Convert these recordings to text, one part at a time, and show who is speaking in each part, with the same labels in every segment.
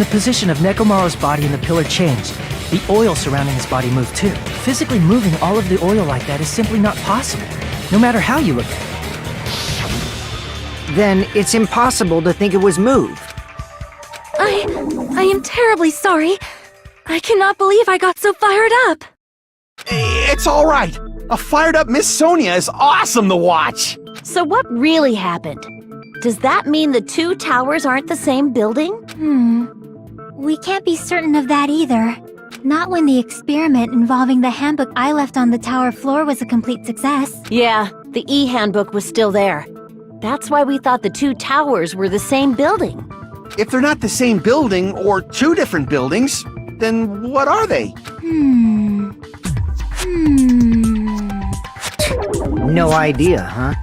Speaker 1: the position of Nekomaru's body in the pillar changed, the oil surrounding his body moved too. Physically moving all of the oil like that is simply not possible, no matter how you look at it.
Speaker 2: Then it's impossible to think it was moved.
Speaker 3: I am terribly sorry. I cannot believe I got so fired up.
Speaker 4: It's all right. A fired-up Miss Sonia is awesome to watch.
Speaker 3: So what really happened? Does that mean the two towers aren't the same building?
Speaker 5: We can't be certain of that either. Not when the experiment involving the handbook I left on the tower floor was a complete success.
Speaker 3: Yeah, the e-handbook was still there. That's why we thought the two towers were the same building.
Speaker 4: If they're not the same building or two different buildings, then what are they?
Speaker 2: No idea, huh?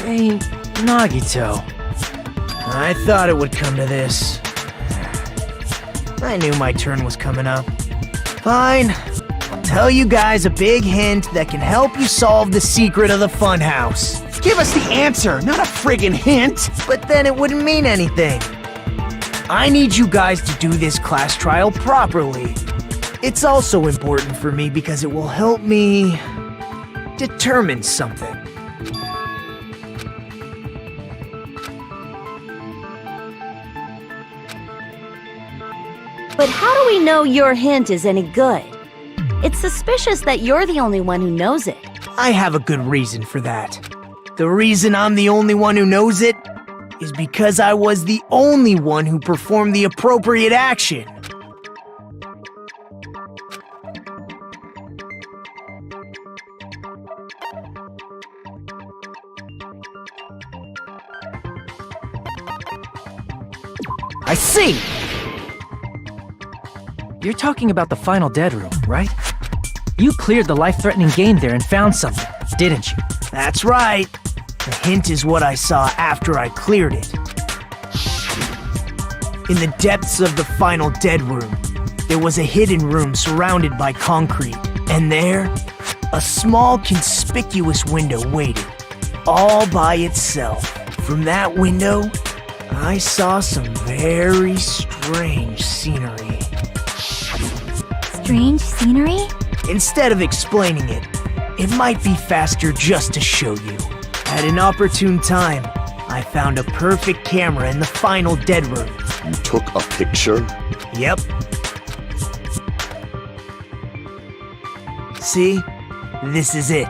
Speaker 1: Hey, Nagito. I thought it would come to this. I knew my turn was coming up. Fine. I'll tell you guys a big hint that can help you solve the secret of the funhouse.
Speaker 4: Give us the answer, not a friggin' hint.
Speaker 1: But then it wouldn't mean anything. I need you guys to do this class trial properly. It's also important for me because it will help me determine something.
Speaker 3: But how do we know your hint is any good? It's suspicious that you're the only one who knows it.
Speaker 1: I have a good reason for that. The reason I'm the only one who knows it is because I was the only one who performed the appropriate action. I see! You're talking about the final dead room, right? You cleared the life-threatening game there and found something, didn't you? That's right. The hint is what I saw after I cleared it. In the depths of the final dead room, there was a hidden room surrounded by concrete. And there, a small conspicuous window waited, all by itself. From that window, I saw some very strange scenery.
Speaker 5: Strange scenery?
Speaker 1: Instead of explaining it, it might be faster just to show you. At an opportune time, I found a perfect camera in the final dead room.
Speaker 6: You took a picture?
Speaker 1: Yep. See? This is it.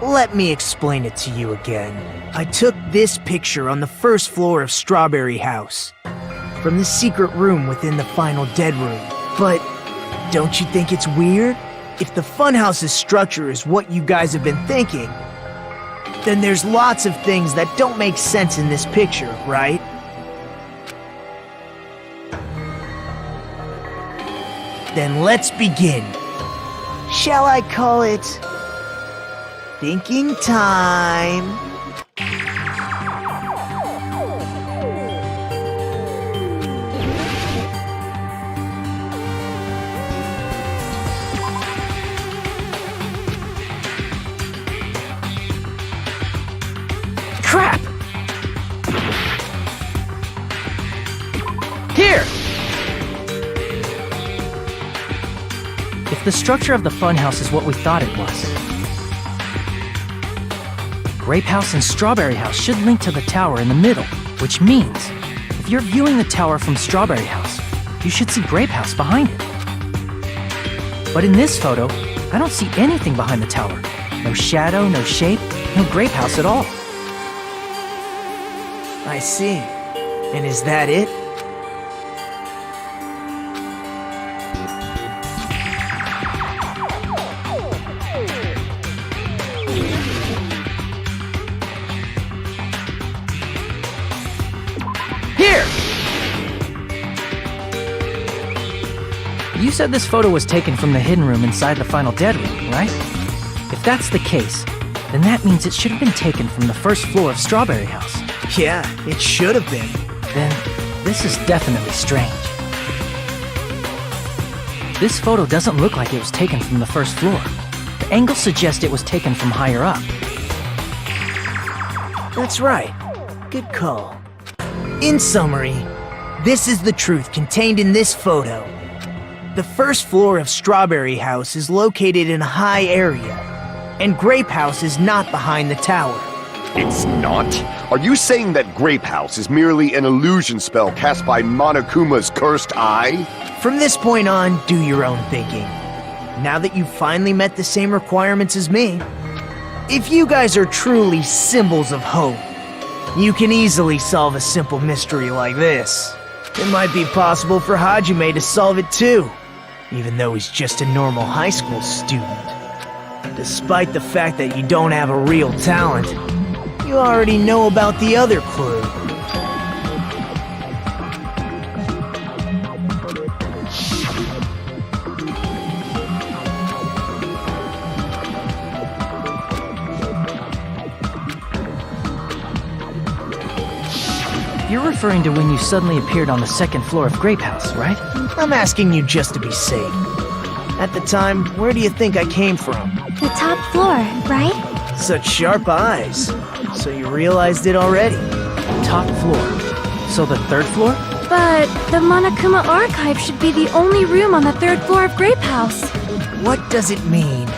Speaker 1: Let me explain it to you again. I took this picture on the first floor of Strawberry House, from the secret room within the final dead room. But don't you think it's weird? If the funhouse's structure is what you guys have been thinking, then there's lots of things that don't make sense in this picture, right? Then let's begin. Shall I call it thinking time? Crap! Here! If the structure of the funhouse is what we thought it was, Grape House and Strawberry House should link to the tower in the middle, which means if you're viewing the tower from Strawberry House, you should see Grape House behind it. But in this photo, I don't see anything behind the tower. No shadow, no shape, no Grape House at all. I see. And is that it? Here! You said this photo was taken from the hidden room inside the final dead room, right? If that's the case,
Speaker 7: Then that means it should have been taken from the first floor of Strawberry House.
Speaker 1: Yeah, it should have been.
Speaker 7: Then, this is definitely strange. This photo doesn't look like it was taken from the first floor. The angles suggest it was taken from higher up.
Speaker 1: That's right. Good call. In summary, this is the truth contained in this photo. The first floor of Strawberry House is located in a high area, and Grape House is not behind the tower.
Speaker 6: It's not? Are you saying that Grape House is merely an illusion spell cast by Monokuma's cursed eye?
Speaker 1: From this point on, do your own thinking. Now that you've finally met the same requirements as me, if you guys are truly symbols of hope, you can easily solve a simple mystery like this. It might be possible for Hajime to solve it too, even though he's just a normal high school student. Despite the fact that you don't have a real talent, you already know about the other clue.
Speaker 7: You're referring to when you suddenly appeared on the second floor of Grape House, right?
Speaker 1: I'm asking you just to be safe. At the time, where do you think I came from?
Speaker 5: The top floor, right?
Speaker 1: Such sharp eyes. So you realized it already.
Speaker 7: Top floor. So the third floor?
Speaker 8: But the Monokuma Archive should be the only room on the third floor of Grape House.
Speaker 1: What does it mean?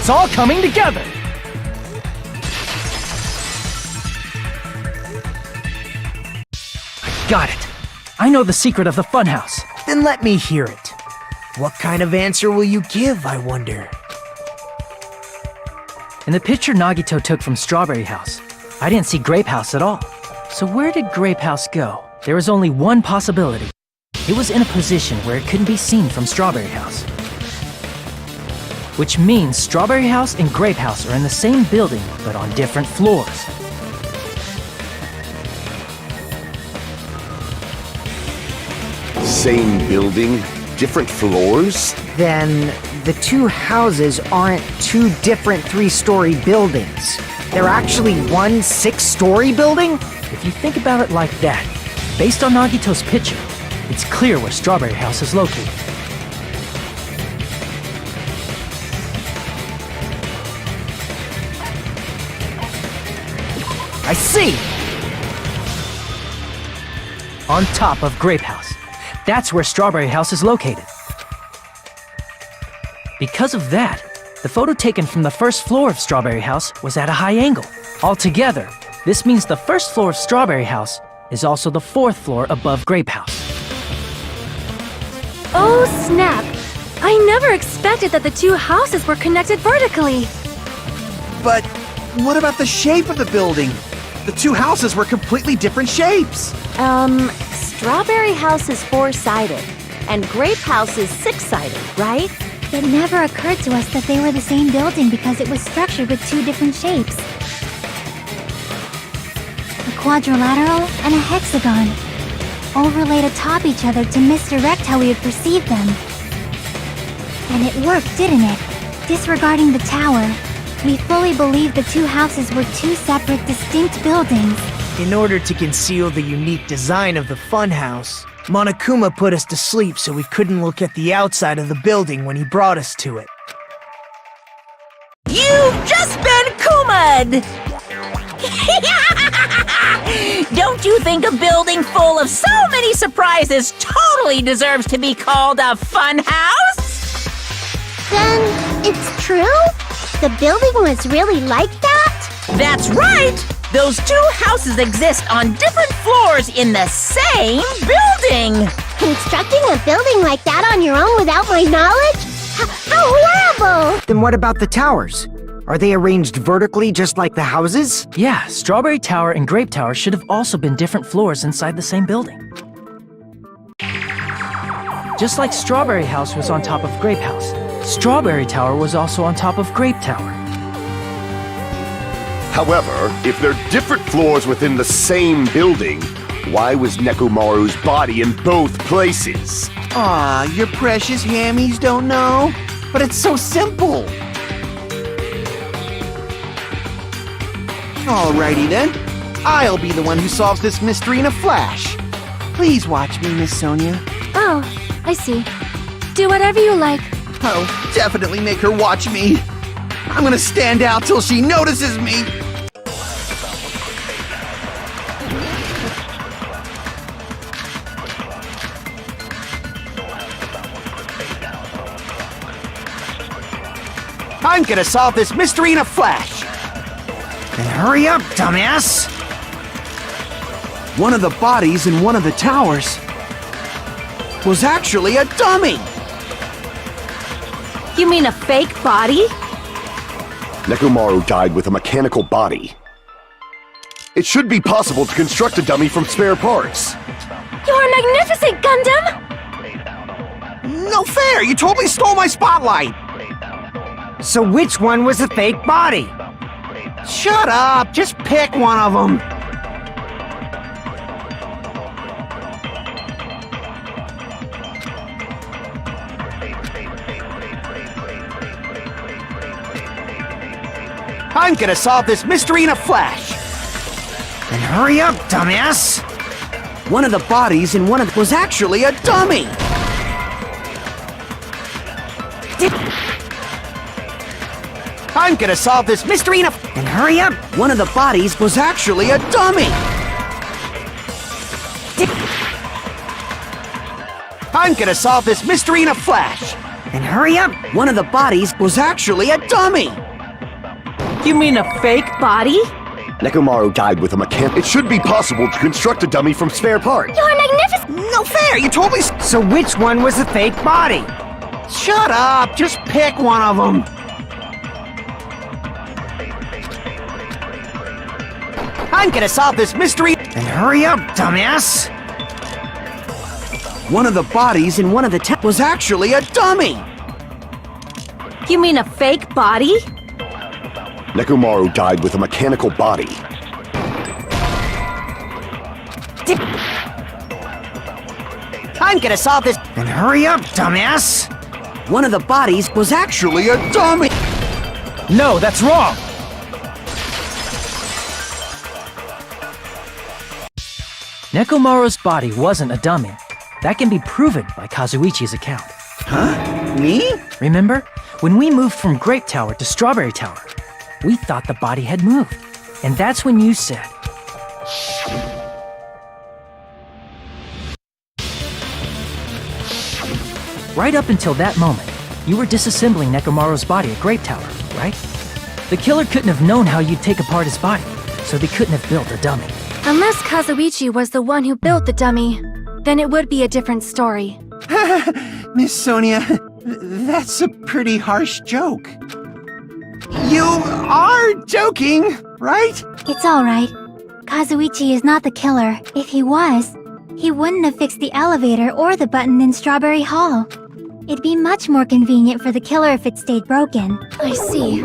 Speaker 7: It's all coming together! Got it. I know the secret of the funhouse.
Speaker 1: Then let me hear it. What kind of answer will you give, I wonder?
Speaker 7: In the picture Nagito took from Strawberry House, I didn't see Grape House at all. So where did Grape House go? There was only one possibility. It was in a position where it couldn't be seen from Strawberry House. Which means Strawberry House and Grape House are in the same building, but on different floors.
Speaker 6: Same building, different floors?
Speaker 2: Then the two houses aren't two different 3-story buildings. They're actually one 6-story building?
Speaker 7: If you think about it like that, based on Nagito's picture, it's clear where Strawberry House is located. I see! On top of Grape House. That's where Strawberry House is located. Because of that, the photo taken from the first floor of Strawberry House was at a high angle. Altogether, this means the first floor of Strawberry House is also the 4th floor above Grape House.
Speaker 8: Oh, snap! I never expected that the two houses were connected vertically.
Speaker 4: But what about the shape of the building? The two houses were completely different shapes.
Speaker 3: Strawberry House is 4-sided, and Grape House is 6-sided, right?
Speaker 5: It never occurred to us that they were the same building because it was structured with two different shapes. A quadrilateral and a hexagon, overlaid atop each other to misdirect how we would perceive them. And it worked, didn't it? Disregarding the tower, we fully believed the two houses were two separate, distinct buildings.
Speaker 1: In order to conceal the unique design of the funhouse, Monokuma put us to sleep so we couldn't look at the outside of the building when he brought us to it.
Speaker 9: You've just been Kuma'd! Don't you think a building full of so many surprises totally deserves to be called a fun house?
Speaker 5: Then, it's true? The building was really like that?
Speaker 9: That's right! Those two houses exist on different floors in the same building!
Speaker 5: Constructing a building like that on your own without my knowledge? How horrible!
Speaker 2: Then what about the towers? Are they arranged vertically just like the houses?
Speaker 7: Yeah, Strawberry Tower and Grape Tower should have also been different floors inside the same building. Just like Strawberry House was on top of Grape House, Strawberry Tower was also on top of Grape Tower.
Speaker 6: However, if they're different floors within the same building, why was Nekomaru's body in both places?
Speaker 4: Aw, your precious hammies don't know? But it's so simple! Alrighty then. I'll be the one who solves this mystery in a flash. Please watch me, Miss Sonia.
Speaker 8: Oh, I see. Do whatever you like.
Speaker 4: Oh, definitely make her watch me. I'm gonna stand out till she notices me. I'm gonna solve this mystery in a flash.
Speaker 2: Then hurry up, dumbass!
Speaker 4: One of the bodies in one of the towers was actually a dummy.
Speaker 3: You mean a fake body?
Speaker 6: Nekomaru died with a mechanical body. It should be possible to construct a dummy from spare parts.
Speaker 8: You're magnificent, Gundam!
Speaker 4: No fair! You totally stole my spotlight!
Speaker 2: So which one was the fake body?
Speaker 4: Shut up! Just pick one of them! I'm gonna solve this mystery in a flash!
Speaker 2: Then hurry up, dumbass!
Speaker 4: One of the bodies in one of was actually a dummy! I'm gonna solve this mystery in a...
Speaker 2: Then hurry up!
Speaker 4: One of the bodies was actually a dummy! I'm gonna solve this mystery in a flash!
Speaker 2: Then hurry up!
Speaker 4: One of the bodies was actually a dummy!
Speaker 3: You mean a fake body?
Speaker 6: Nekomaru died with a mechanic. It should be possible to construct a dummy from spare parts.
Speaker 5: You're magnificent!
Speaker 4: No fair! You told me.
Speaker 2: So which one was the fake body?
Speaker 4: Shut up! Just pick one of them. I'm gonna solve this mystery.
Speaker 2: Then hurry up, dumbass!
Speaker 4: One of the bodies in one of the was actually a dummy.
Speaker 3: You mean a fake body?
Speaker 6: Nekomaru died with a mechanical body.
Speaker 4: I'm gonna solve this.
Speaker 2: Then hurry up, dumbass!
Speaker 4: One of the bodies was actually a dummy.
Speaker 7: No, that's wrong! Nekomaru's body wasn't a dummy. That can be proven by Kazuichi's account.
Speaker 4: Huh? Me?
Speaker 7: Remember? When we moved from Grape Tower to Strawberry Tower, we thought the body had moved. And that's when you said, right up until that moment, you were disassembling Nekomaru's body at Grape Tower, right? The killer couldn't have known how you'd take apart his body, so they couldn't have built a dummy.
Speaker 8: Unless Kazuichi was the one who built the dummy, then it would be a different story.
Speaker 4: Miss Sonia, that's a pretty harsh joke. You are joking, right?
Speaker 5: It's alright. Kazuichi is not the killer. If he was, he wouldn't have fixed the elevator or the button in Strawberry Hall. It'd be much more convenient for the killer if it stayed broken.
Speaker 8: I see.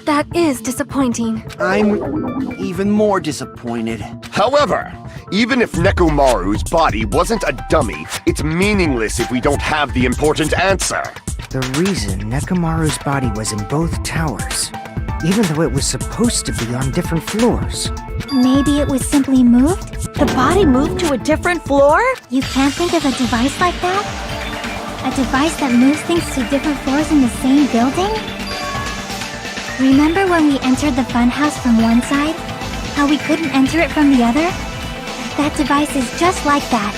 Speaker 8: That is disappointing.
Speaker 4: I'm even more disappointed.
Speaker 6: However, even if Nekomaru's body wasn't a dummy, it's meaningless if we don't have the important answer.
Speaker 2: The reason Nekomaru's body was in both towers, even though it was supposed to be on different floors.
Speaker 5: Maybe it was simply moved?
Speaker 3: The body moved to a different floor?
Speaker 5: You can't think of a device like that? A device that moves things to different floors in the same building? Remember when we entered the funhouse from one side? How we couldn't enter it from the other? That device is just like that.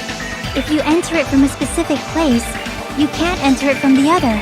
Speaker 5: If you enter it from a specific place, you can't enter it from the other.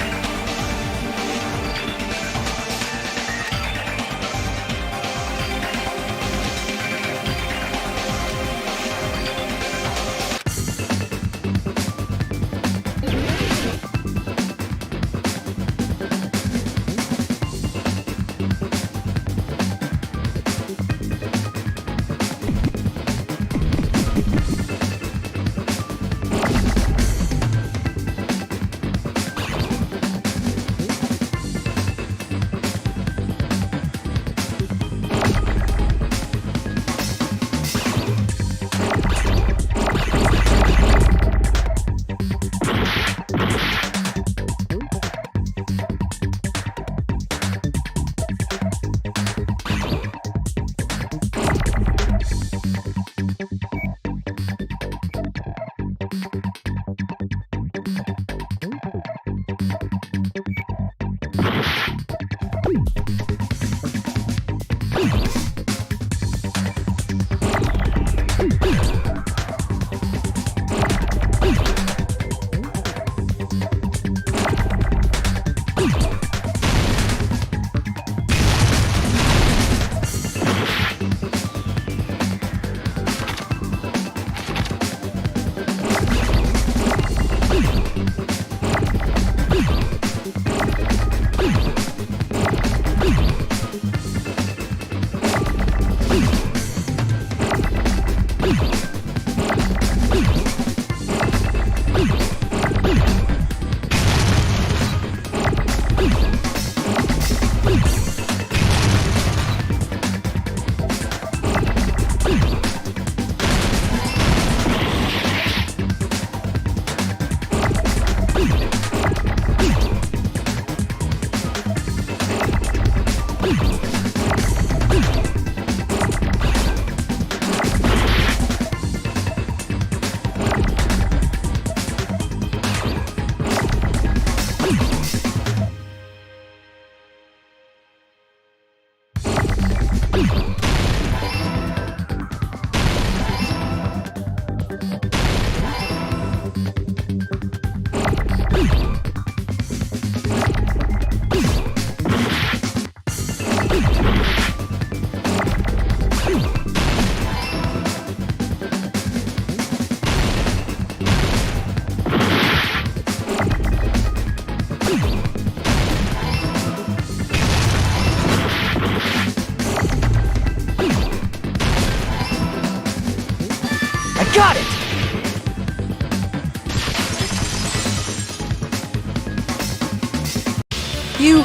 Speaker 7: You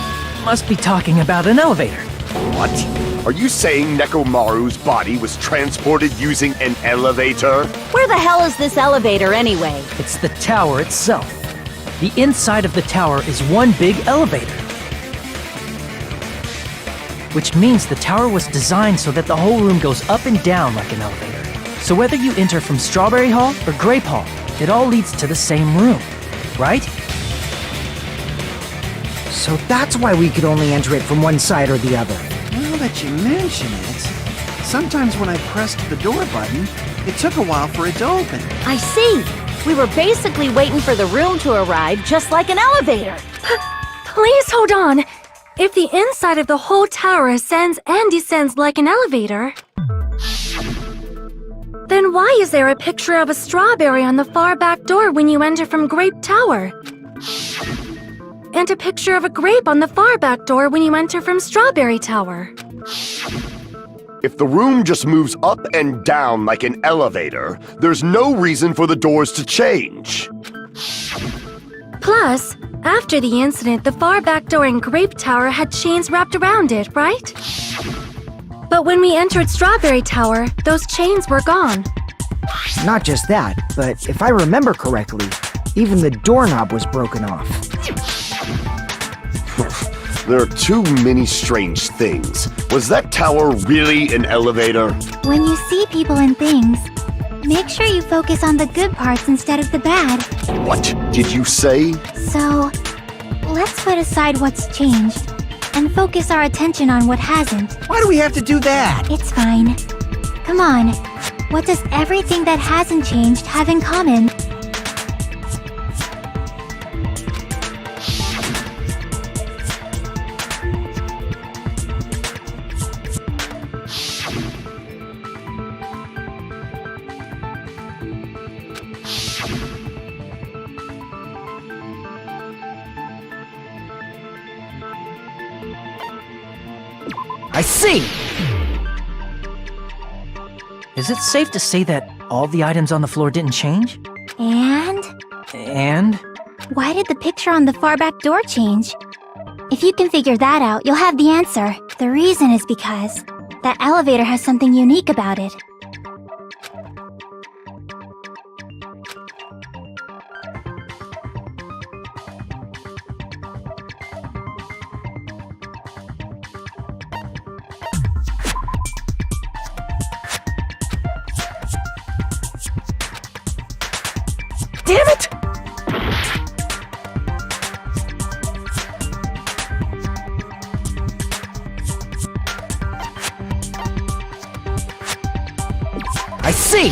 Speaker 7: must be talking about an elevator.
Speaker 6: What? Are you saying Nekomaru's body was transported using an elevator?
Speaker 3: Where the hell is this elevator anyway?
Speaker 7: It's the tower itself. The inside of the tower is one big elevator. Which means the tower was designed so that the whole room goes up and down like an elevator. So whether you enter from Strawberry Hall or Grape Hall, it all leads to the same room, right?
Speaker 2: So that's why we could only enter it from one side or the other.
Speaker 4: Now that you mention it, sometimes when I pressed the door button, it took a while for it to open.
Speaker 3: I see. We were basically waiting for the room to arrive just like an elevator.
Speaker 8: Please hold on. If the inside of the whole tower ascends and descends like an elevator, then why is there a picture of a strawberry on the far back door when you enter from Grape Tower? And a picture of a grape on the far back door when you enter from Strawberry Tower.
Speaker 6: If the room just moves up and down like an elevator, there's no reason for the doors to change.
Speaker 8: Plus, after the incident, the far back door in Grape Tower had chains wrapped around it, right? But when we entered Strawberry Tower, those chains were gone.
Speaker 2: Not just that, but if I remember correctly, even the doorknob was broken off.
Speaker 6: There are too many strange things. Was that tower really an elevator?
Speaker 5: When you see people and things, make sure you focus on the good parts instead of the bad.
Speaker 6: What did you say?
Speaker 5: So, let's put aside what's changed and focus our attention on what hasn't.
Speaker 4: Why do we have to do that?
Speaker 5: It's fine. Come on. What does everything that hasn't changed have in common?
Speaker 2: I see!
Speaker 7: Is it safe to say that all the items on the floor didn't change?
Speaker 5: And?
Speaker 7: And?
Speaker 5: Why did the picture on the far back door change? If you can figure that out, you'll have the answer. The reason is because that elevator has something unique about it.
Speaker 9: Damn it!
Speaker 2: I see!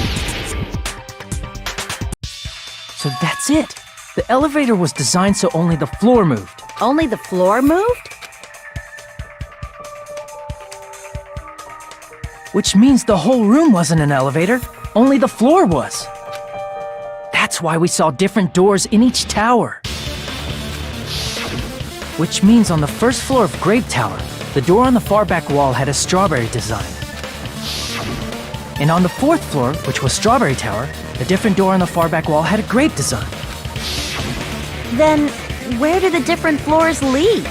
Speaker 7: So that's it. The elevator was designed so only the floor moved.
Speaker 3: Only the floor moved?
Speaker 7: Which means the whole room wasn't an elevator, only the floor was. That's why we saw different doors in each tower. Which means on the first floor of Grape Tower, the door on the far back wall had a strawberry design. And on the fourth floor, which was Strawberry Tower, a different door on the far back wall had a grape design.
Speaker 3: Then, where do the different floors lead?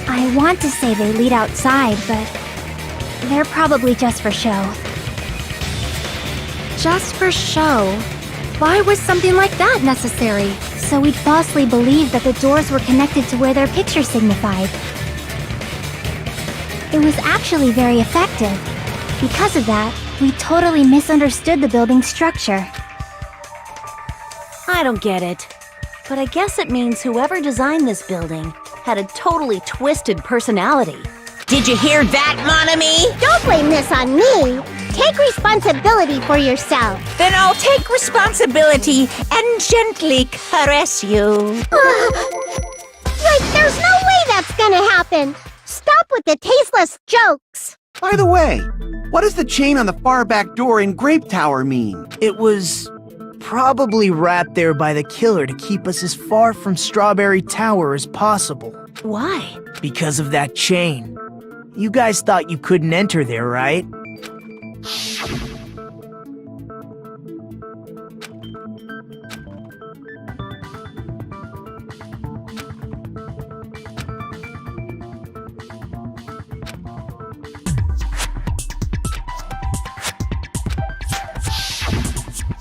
Speaker 5: I want to say they lead outside, but they're probably just for show.
Speaker 8: Just for show? Why was something like that necessary?
Speaker 5: So we'd falsely believe that the doors were connected to where their picture signified. It was actually very effective. Because of that, we totally misunderstood the building's structure.
Speaker 3: I don't get it. But I guess it means whoever designed this building had a totally twisted personality.
Speaker 9: Did you hear that, mon ami?
Speaker 10: Don't blame this on me. Take responsibility for yourself.
Speaker 9: Then I'll take responsibility and gently caress you.
Speaker 10: Like, there's no way that's gonna happen. Stop with the tasteless jokes.
Speaker 4: By the way, what does the chain on the far back door in Grape Tower mean?
Speaker 1: It was probably wrapped there by the killer to keep us as far from Strawberry Tower as possible.
Speaker 3: Why?
Speaker 1: Because of that chain. You guys thought you couldn't enter there, right?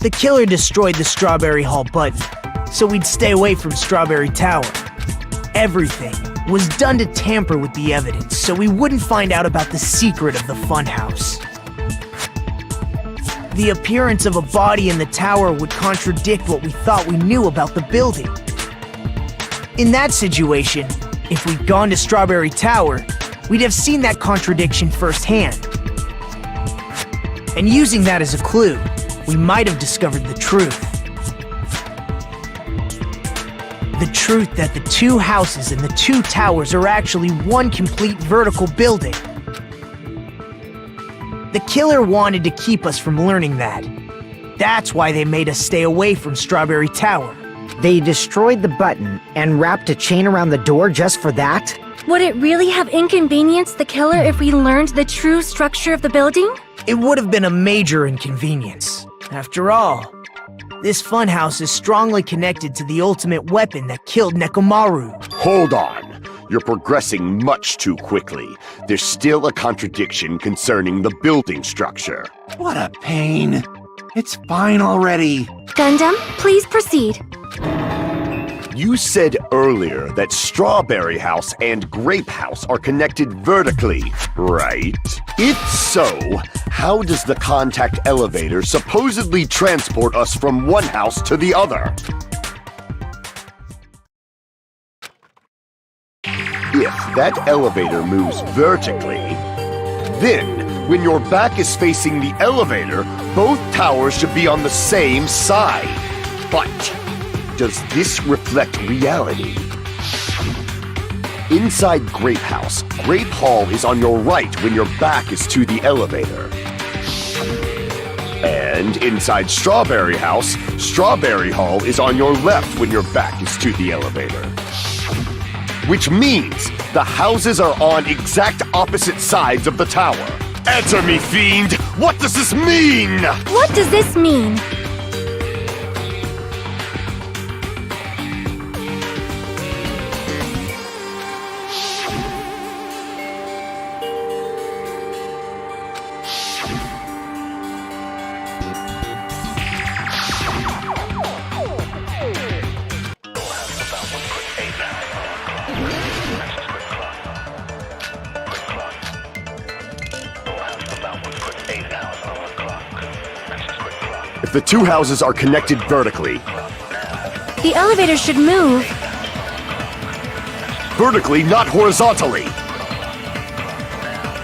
Speaker 1: The killer destroyed the Strawberry Hall button, so we'd stay away from Strawberry Tower. Everything was done to tamper with the evidence, so we wouldn't find out about the secret of the funhouse. The appearance of a body in the tower would contradict what we thought we knew about the building. In that situation, if we'd gone to Strawberry Tower, we'd have seen that contradiction firsthand. And using that as a clue, we might have discovered the truth. The truth that the two houses and the two towers are actually one complete vertical building. The killer wanted to keep us from learning that. That's why they made us stay away from Strawberry Tower.
Speaker 2: They destroyed the button and wrapped a chain around the door just for that?
Speaker 8: Would it really have inconvenienced the killer if we learned the true structure of the building?
Speaker 1: It would have been a major inconvenience. After all, this funhouse is strongly connected to the ultimate weapon that killed Nekomaru.
Speaker 6: Hold on. You're progressing much too quickly. There's still a contradiction concerning the building structure.
Speaker 4: What a pain. It's fine already.
Speaker 8: Gundam, please proceed.
Speaker 6: You said earlier that Strawberry House and Grape House are connected vertically, right? If so, how does the contact elevator supposedly transport us from one house to the other? If that elevator moves vertically, then when your back is facing the elevator, both towers should be on the same side. But does this reflect reality? Inside Grape House, Grape Hall is on your right when your back is to the elevator. And inside Strawberry House, Strawberry Hall is on your left when your back is to the elevator. Which means the houses are on exact opposite sides of the tower. Answer me, fiend! What does this mean?
Speaker 8: What does this mean?
Speaker 6: If the two houses are connected vertically,
Speaker 8: The elevator should move.
Speaker 6: vertically, not horizontally.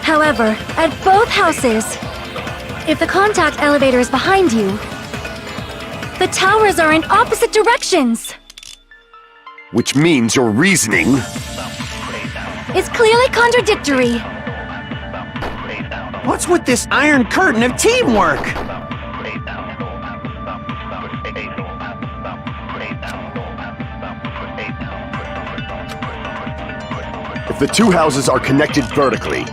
Speaker 8: However, at both houses, if the contact elevator is behind you, the towers are in opposite directions.
Speaker 6: Which means your reasoning.
Speaker 8: It's clearly contradictory.
Speaker 4: What's with this iron curtain of teamwork?
Speaker 6: If the two houses are connected vertically,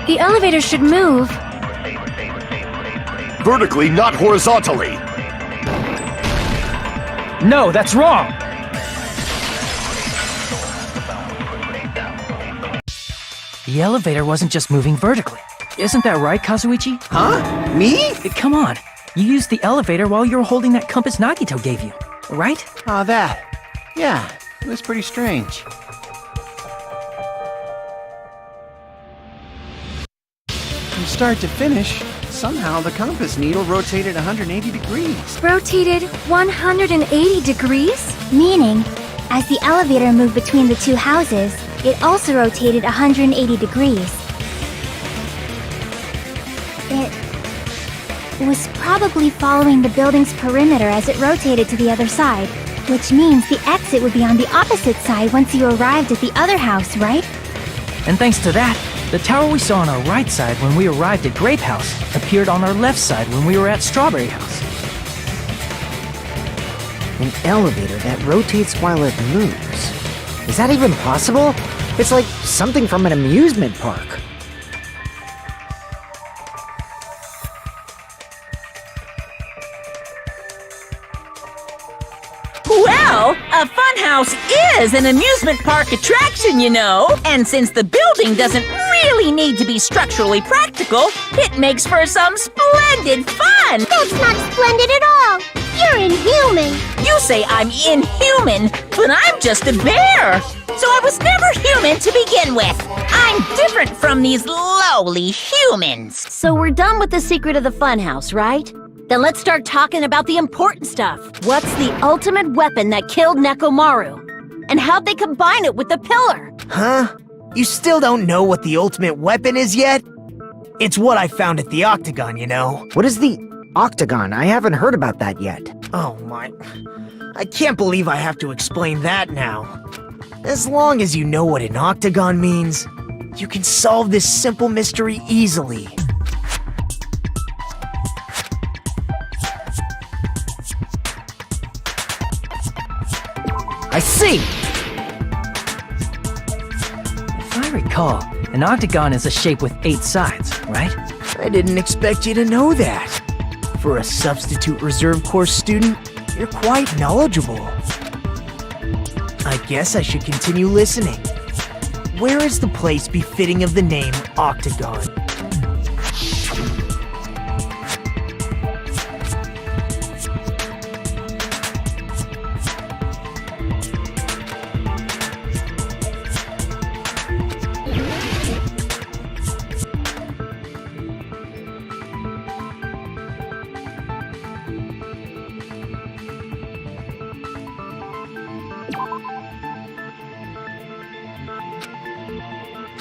Speaker 8: The elevator should move.
Speaker 6: vertically, not horizontally.
Speaker 7: No, that's wrong! The elevator wasn't just moving vertically. Isn't that right, Kazuichi?
Speaker 4: Huh? Me?
Speaker 7: Come on. You used the elevator while you were holding that compass Nagito gave you, right?
Speaker 4: Oh, that. Yeah, it was pretty strange. From start to finish, somehow the compass needle rotated 180 degrees.
Speaker 8: Rotated 180 degrees?
Speaker 5: Meaning, as the elevator moved between the two houses, it also rotated 180 degrees. It was probably following the building's perimeter as it rotated to the other side, which means the exit would be on the opposite side once you arrived at the other house, right?
Speaker 7: And thanks to that, the tower we saw on our right side when we arrived at Grape House appeared on our left side when we were at Strawberry House.
Speaker 2: An elevator that rotates while it moves. Is that even possible? It's like something from an amusement park.
Speaker 9: Well, a funhouse is an amusement park attraction, you know. And since the building doesn't really need to be structurally practical, it makes for some splendid fun!
Speaker 10: That's not splendid at all! You're inhuman!
Speaker 9: You say I'm inhuman, but I'm just a bear! So I was never human to begin with! I'm different from these lowly humans!
Speaker 3: So we're done with the secret of the funhouse, right? Then let's start talking about the important stuff. What's the ultimate weapon that killed Nekomaru? And how'd they combine it with the pillar?
Speaker 1: Huh? You still don't know what the ultimate weapon is yet? It's what I found at the Octagon, you know.
Speaker 2: What is the Octagon? I haven't heard about that yet.
Speaker 1: Oh my... I can't believe I have to explain that now. As long as you know what an Octagon means, you can solve this simple mystery easily.
Speaker 2: I see!
Speaker 7: If I recall, an octagon is a shape with 8 sides, right?
Speaker 1: I didn't expect you to know that. For a substitute reserve course student, you're quite knowledgeable. I guess I should continue listening. Where is the place befitting of the name Octagon?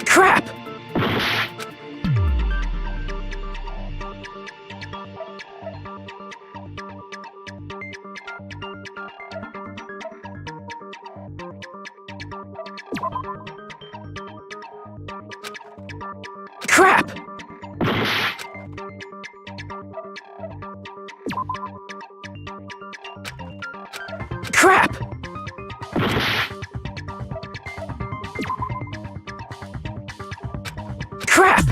Speaker 7: Crap! Crap! Crap! Crap! Crap!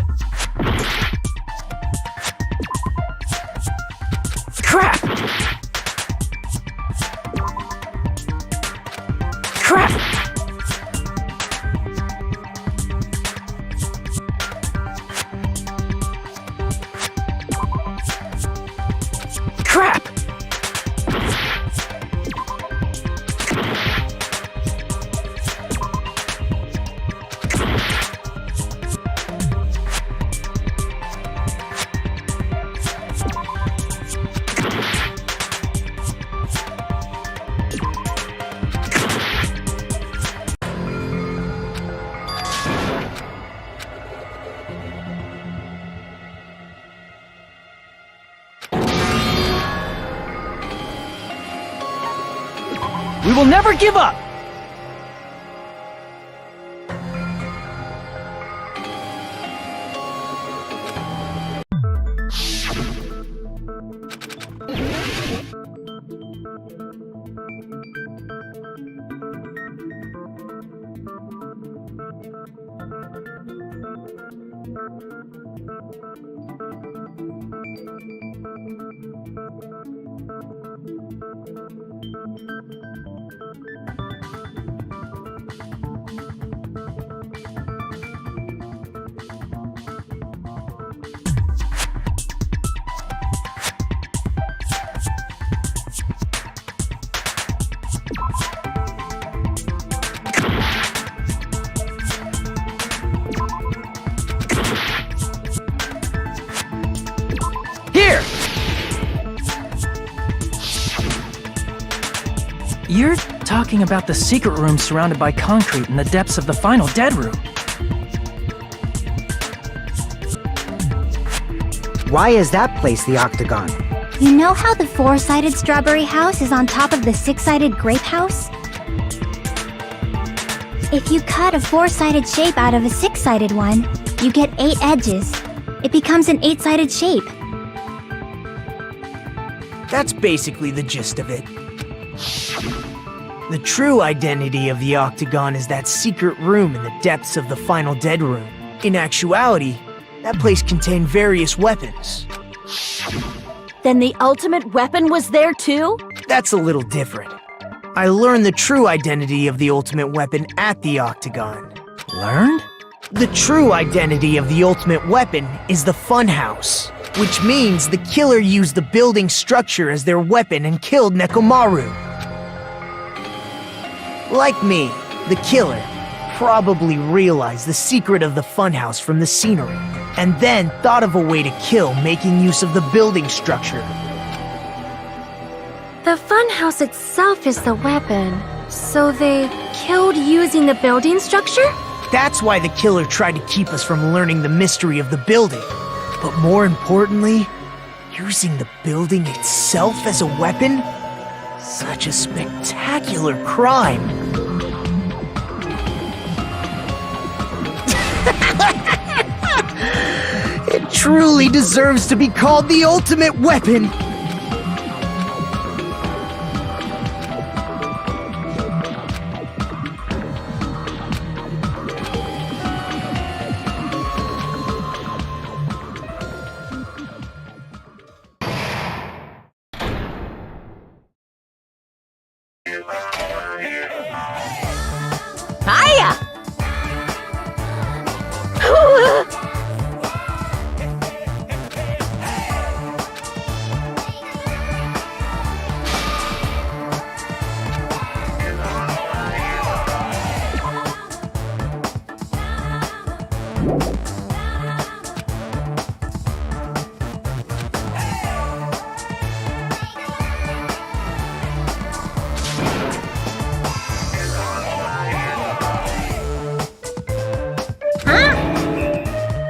Speaker 7: Crap! Crap! We will never give up! Here! You're talking about the secret room surrounded by concrete in the depths of the final dead room.
Speaker 2: Why is that place the Octagon?
Speaker 5: You know how the 4-sided strawberry house is on top of the 6-sided grape house? If you cut a 4-sided shape out of a 6-sided one, you get 8 edges. It becomes an 8-sided shape.
Speaker 1: That's basically the gist of it. The true identity of the Octagon is that secret room in the depths of the final dead room. In actuality, that place contained various weapons.
Speaker 3: Then the ultimate weapon was there too?
Speaker 1: That's a little different. I learned the true identity of the ultimate weapon at the Octagon.
Speaker 7: Learned?
Speaker 1: The true identity of the ultimate weapon is the funhouse, which means the killer used the building structure as their weapon and killed Nekomaru. Like me, the killer probably realized the secret of the funhouse from the scenery, and then thought of a way to kill making use of the building structure.
Speaker 8: The funhouse itself is the weapon, so they killed using the building structure?
Speaker 1: That's why the killer tried to keep us from learning the mystery of the building. But more importantly, using the building itself as a weapon? Such a spectacular crime. It truly deserves to be called the ultimate weapon.
Speaker 9: Hiya!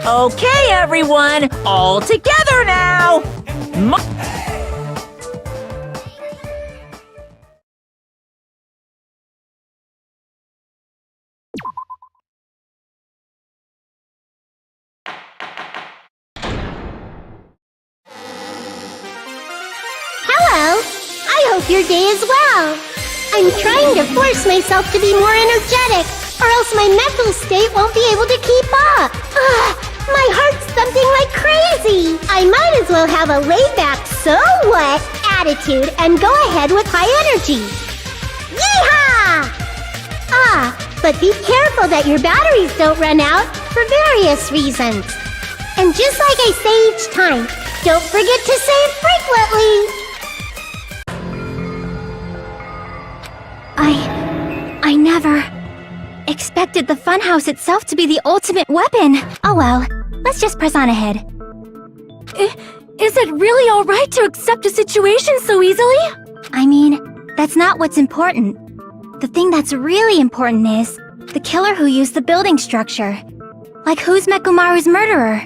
Speaker 9: Okay, everyone, all together now!
Speaker 10: Hello! I hope your day is well. I'm trying to force myself to be more energetic, or else my mental state won't be able to keep up. My heart's thumping like crazy. I might as well have a laid-back, so what attitude and go ahead with high energy. Yeehaw! But be careful that your batteries don't run out for various reasons. And just like I say each time, don't forget to save frequently.
Speaker 5: I never expected the funhouse itself to be the ultimate weapon. Oh well, let's just press on ahead.
Speaker 8: Is it really alright to accept a situation so easily?
Speaker 5: I mean, that's not what's important. The thing that's really important is the killer who used the building structure. Like, who's Mekomaru's murderer?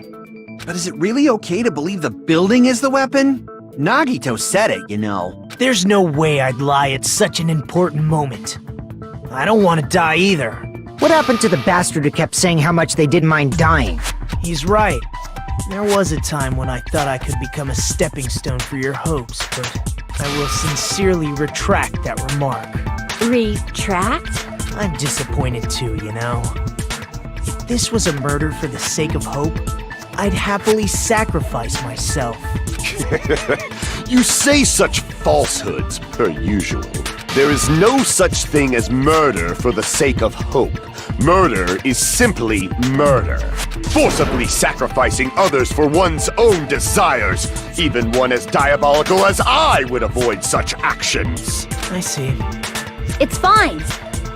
Speaker 4: But is it really okay to believe the building is the weapon? Nagito said it, you know.
Speaker 1: There's no way I'd lie at such an important moment. I don't want to die either.
Speaker 2: What happened to the bastard who kept saying how much they didn't mind dying?
Speaker 1: He's right. There was a time when I thought I could become a stepping stone for your hopes, but I will sincerely retract that remark.
Speaker 3: Retract?
Speaker 1: I'm disappointed too, you know. If this was a murder for the sake of hope, I'd happily sacrifice myself.
Speaker 6: You say such falsehoods, per usual. There is no such thing as murder for the sake of hope. Murder is simply murder. Forcibly sacrificing others for one's own desires. Even one as diabolical as I would avoid such actions.
Speaker 1: I see.
Speaker 3: It's fine.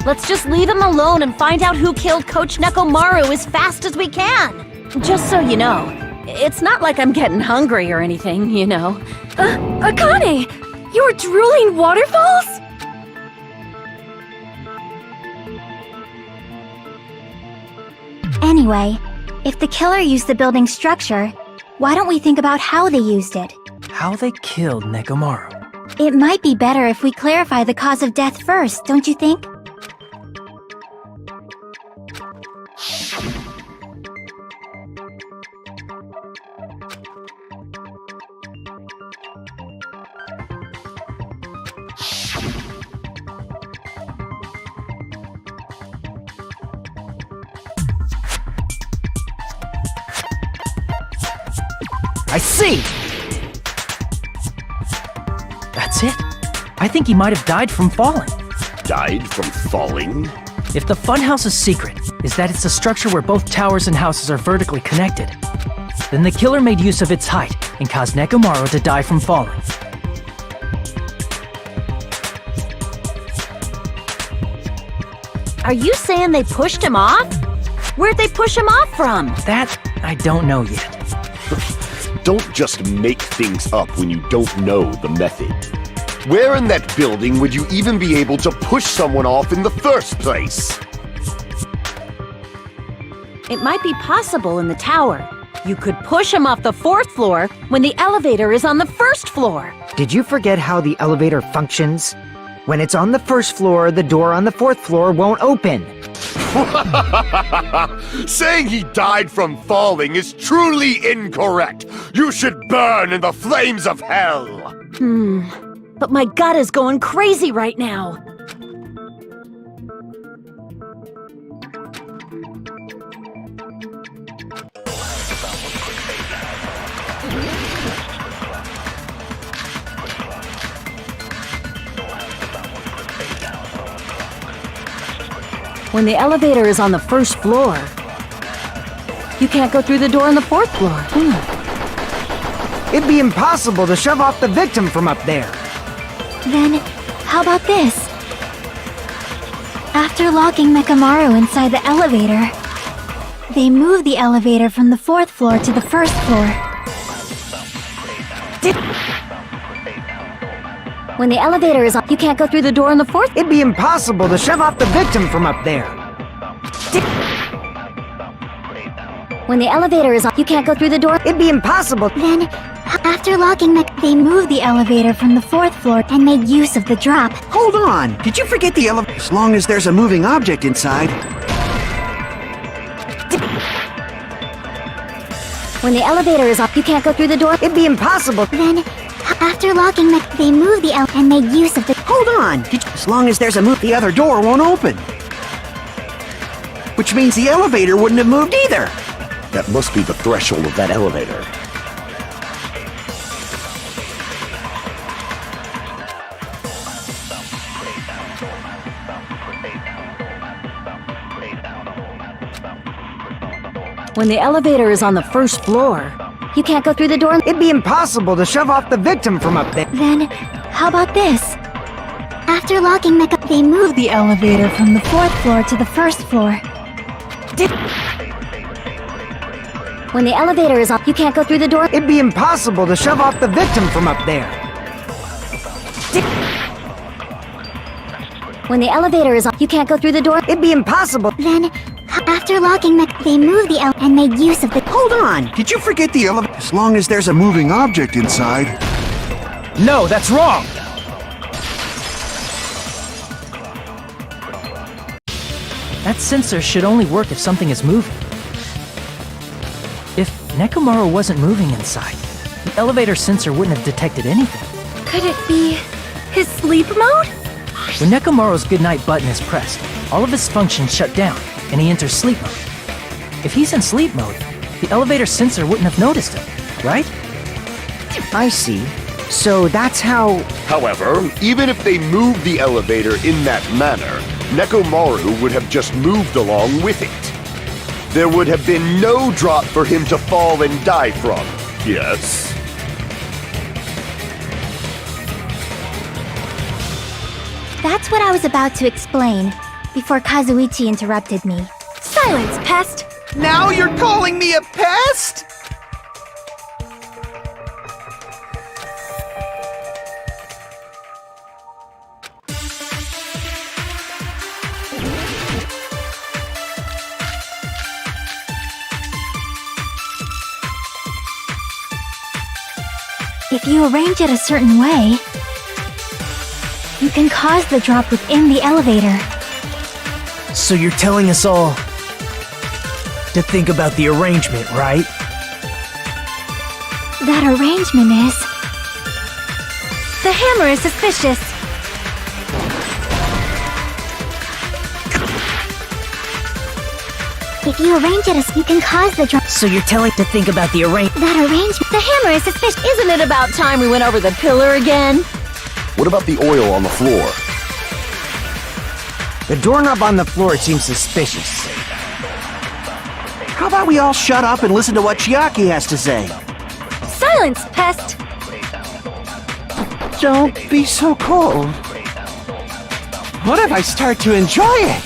Speaker 3: Let's just leave him alone and find out who killed Coach Nekomaru as fast as we can. Just so you know, it's not like I'm getting hungry or anything, you know.
Speaker 8: Akane! You were drooling waterfalls?
Speaker 5: Anyway, if the killer used the building structure, why don't we think about how they used it?
Speaker 7: How they killed Nekomaru.
Speaker 5: It might be better if we clarify the cause of death first, don't you think?
Speaker 2: I see!
Speaker 7: That's it. I think he might have died from falling.
Speaker 6: Died from falling?
Speaker 7: If the funhouse is secret, is that it's a structure where both towers and houses are vertically connected. Then the killer made use of its height and caused Nekomaru to die from falling.
Speaker 3: Are you saying they pushed him off? Where'd they push him off from?
Speaker 7: That I don't know yet.
Speaker 6: Don't just make things up when you don't know the method. Where in that building would you even be able to push someone off in the first place?
Speaker 3: It might be possible in the tower. You could push him off the 4th floor when the elevator is on the 1st floor.
Speaker 2: Did you forget how the elevator functions? When it's on the 1st floor, the door on the 4th floor won't open.
Speaker 6: Saying he died from falling is truly incorrect. You should burn in the flames of hell.
Speaker 3: But my gut is going crazy right now. When the elevator is on the 1st floor, you can't go through the door on the 4th floor.
Speaker 2: It'd be impossible to shove off the victim from up there.
Speaker 5: Then, how about this? After locking Nekomaru inside the elevator, they moved the elevator from the 4th floor to the 1st floor.
Speaker 3: When the elevator is on, you can't go through the door on the 4th.
Speaker 2: It'd be impossible to shove off the victim from up there.
Speaker 3: When the elevator is on, you can't go through the door.
Speaker 2: It'd be impossible.
Speaker 5: Then, after locking they moved the elevator from the 4th floor and made use of the drop.
Speaker 4: Hold on! Did you forget the elevator? As long as there's a moving object inside.
Speaker 3: When the elevator is on, you can't go through the door.
Speaker 2: It'd be impossible.
Speaker 5: Then, after locking they moved the and made use of the...
Speaker 4: Hold on! As long as there's a move, the other door won't open. Which means the elevator wouldn't have moved either.
Speaker 6: That must be the threshold of that elevator.
Speaker 3: When the elevator is on the 1st floor, you can't go through the door.
Speaker 2: It'd be impossible to shove off the victim from up there.
Speaker 5: Then, how about this? After locking they moved the elevator from the 4th floor to the 1st floor.
Speaker 3: When the elevator is on, you can't go through the door.
Speaker 2: It'd be impossible to shove off the victim from up there.
Speaker 3: When the elevator is on, you can't go through the door.
Speaker 2: It'd be impossible.
Speaker 5: Then, after locking they moved the and made use of the...
Speaker 4: Hold on! Did you forget the elevator? As long as there's a moving object inside.
Speaker 7: No, that's wrong! That sensor should only work if something is moving. If Nekomaru wasn't moving inside, the elevator sensor wouldn't have detected anything.
Speaker 8: Could it be his sleep mode?
Speaker 7: When Nekomaru's goodnight button is pressed, all of his functions shut down, and he enters sleep mode. If he's in sleep mode, the elevator sensor wouldn't have noticed him, right?
Speaker 2: I see. So that's how...
Speaker 6: However, even if they moved the elevator in that manner, Nekomaru would have just moved along with it. There would have been no drop for him to fall and die from, yes?
Speaker 5: That's what I was about to explain, before Kazuichi interrupted me.
Speaker 8: Silence, pest!
Speaker 4: Now you're calling me a pest?
Speaker 5: If you arrange it a certain way, you can cause the drop within the elevator.
Speaker 1: So you're telling us all to think about the arrangement, right?
Speaker 5: That arrangement is...
Speaker 8: The hammer is suspicious.
Speaker 5: If you arrange it as you can cause the drop...
Speaker 1: So you're telling to think about the arrangement.
Speaker 5: That arrangement... The hammer is suspicious.
Speaker 3: Isn't it about time we went over the pillar again?
Speaker 6: What about the oil on the floor?
Speaker 2: The doorknob on the floor seems suspicious.
Speaker 4: How about we all shut up and listen to what Chiaki has to say?
Speaker 8: Silence, pest!
Speaker 4: Don't be so cold. What if I start to enjoy it?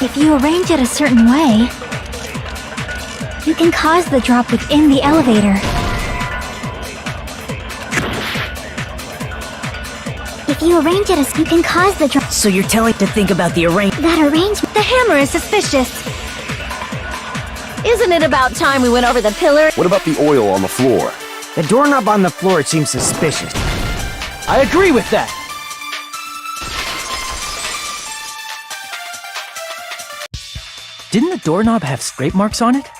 Speaker 5: If you arrange it a certain way, you can cause the drop within the elevator. If you arrange it as you can cause the drop.
Speaker 7: So you're telling to think about the arrangement.
Speaker 5: That arrangement.
Speaker 8: The hammer is suspicious.
Speaker 3: Isn't it about time we went over the pillar?
Speaker 6: What about the oil on the floor?
Speaker 2: The doorknob on the floor seems suspicious.
Speaker 7: I agree with that. Didn't the doorknob have scrape marks on it?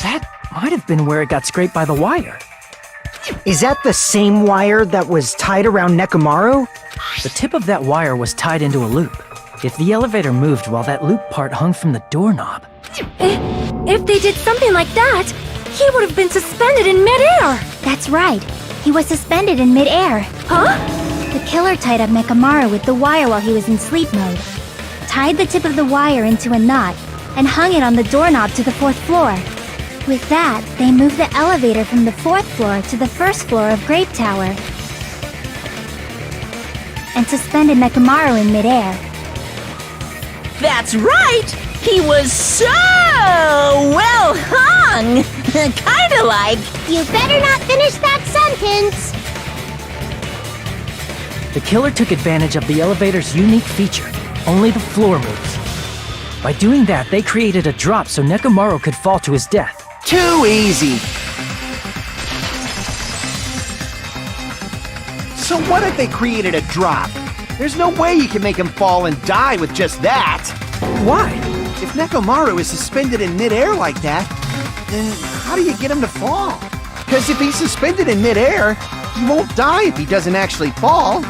Speaker 7: That might have been where it got scraped by the wire.
Speaker 2: Is that the same wire that was tied around Nekomaru?
Speaker 7: The tip of that wire was tied into a loop. If the elevator moved while that loop part hung from the doorknob...
Speaker 8: If they did something like that, he would have been suspended in midair!
Speaker 5: That's right. He was suspended in midair.
Speaker 8: Huh?
Speaker 5: The killer tied up Nekomaru with the wire while he was in sleep mode, tied the tip of the wire into a knot, and hung it on the doorknob to the 4th floor. With that, they moved the elevator from the 4th floor to the 1st floor of Grape Tower and suspended Nekomaru in midair.
Speaker 9: That's right! He was so well hung! Kinda like...
Speaker 10: You better not finish that sentence!
Speaker 7: The killer took advantage of the elevator's unique feature. Only the floor moves. By doing that, they created a drop so Nekomaru could fall to his death.
Speaker 4: Too easy. So what if they created a drop? There's no way you can make him fall and die with just that.
Speaker 7: Why?
Speaker 4: If Nekomaru is suspended in midair like that, then how do you get him to fall? Because if he's suspended in midair, he won't die if he doesn't actually fall.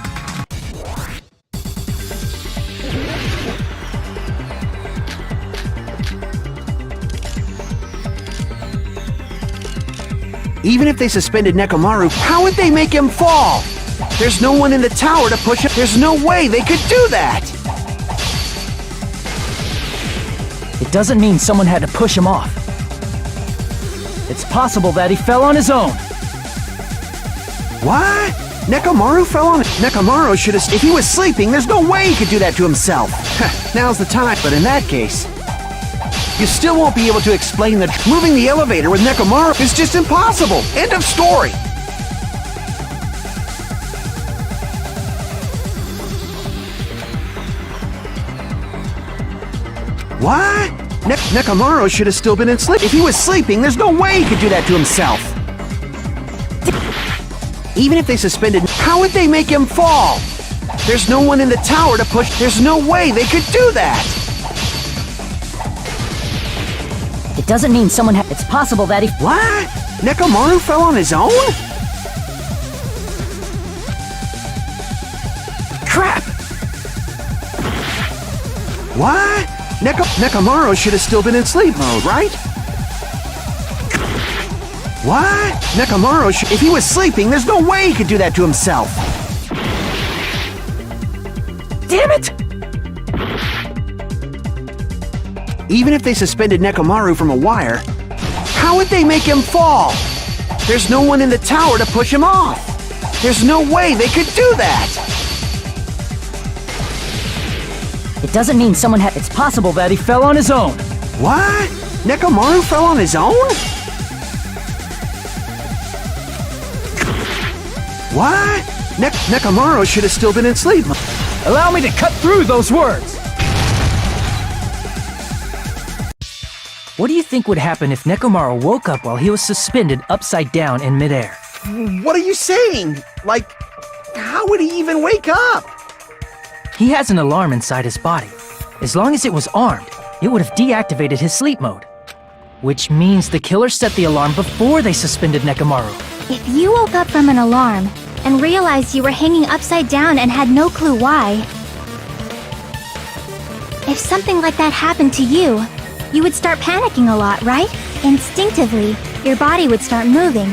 Speaker 4: Even if they suspended Nekomaru, how would they make him fall? There's no one in the tower to push him. There's no way they could do that!
Speaker 7: It doesn't mean someone had to push him off. It's possible that he fell on his own.
Speaker 4: What? Nekomaru fell on it? Nekomaru should have... If he was sleeping, there's no way he could do that to himself. Now's the time, but in that case... You still won't be able to explain that moving the elevator with Nekomaru is just impossible. End of story. What? Nekomaru should have still been in sleep. If he was sleeping, there's no way he could do that to himself. Even if they suspended, how would they make him fall? There's no one in the tower to push. There's no way they could do that.
Speaker 7: It doesn't mean someone had... It's possible that he...
Speaker 4: What? Nekomaru fell on his own? Crap! What? Nekomaru should have still been in sleep mode, right? What? Nekomaru should... If he was sleeping, there's no way he could do that to himself.
Speaker 7: Damn it!
Speaker 4: Even if they suspended Nekomaru from a wire, how would they make him fall? There's no one in the tower to push him off. There's no way they could do that.
Speaker 7: It doesn't mean someone had... It's possible that he fell on his own.
Speaker 4: What? Nekomaru fell on his own? What? Nekomaru should have still been in sleep.
Speaker 7: Allow me to cut through those words! What do you think would happen if Nekomaru woke up while he was suspended upside down in midair?
Speaker 4: What are you saying? Like, how would he even wake up?
Speaker 7: He has an alarm inside his body. As long as it was armed, it would have deactivated his sleep mode. Which means the killer set the alarm before they suspended Nekomaru.
Speaker 5: If you woke up from an alarm and realized you were hanging upside down and had no clue why, if something like that happened to you, you would start panicking a lot, right? Instinctively, your body would start moving.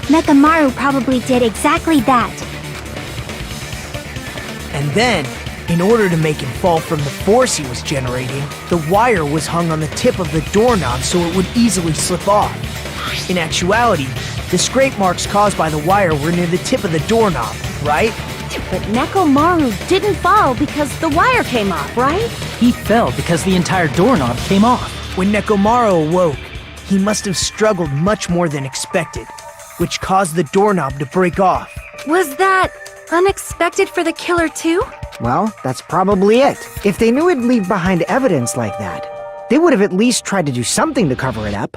Speaker 5: Nekamaru probably did exactly that.
Speaker 1: And then, in order to make him fall from the force he was generating, the wire was hung on the tip of the doorknob so it would easily slip off. In actuality, the scrape marks caused by the wire were near the tip of the doorknob, right?
Speaker 3: But Nekomaru didn't fall because the wire came off, right?
Speaker 7: He fell because the entire doorknob came off.
Speaker 1: When Nekomaru awoke, he must have struggled much more than expected, which caused the doorknob to break off.
Speaker 8: Was that unexpected for the killer too?
Speaker 2: Well, that's probably it. If they knew it'd leave behind evidence like that, they would have at least tried to do something to cover it up.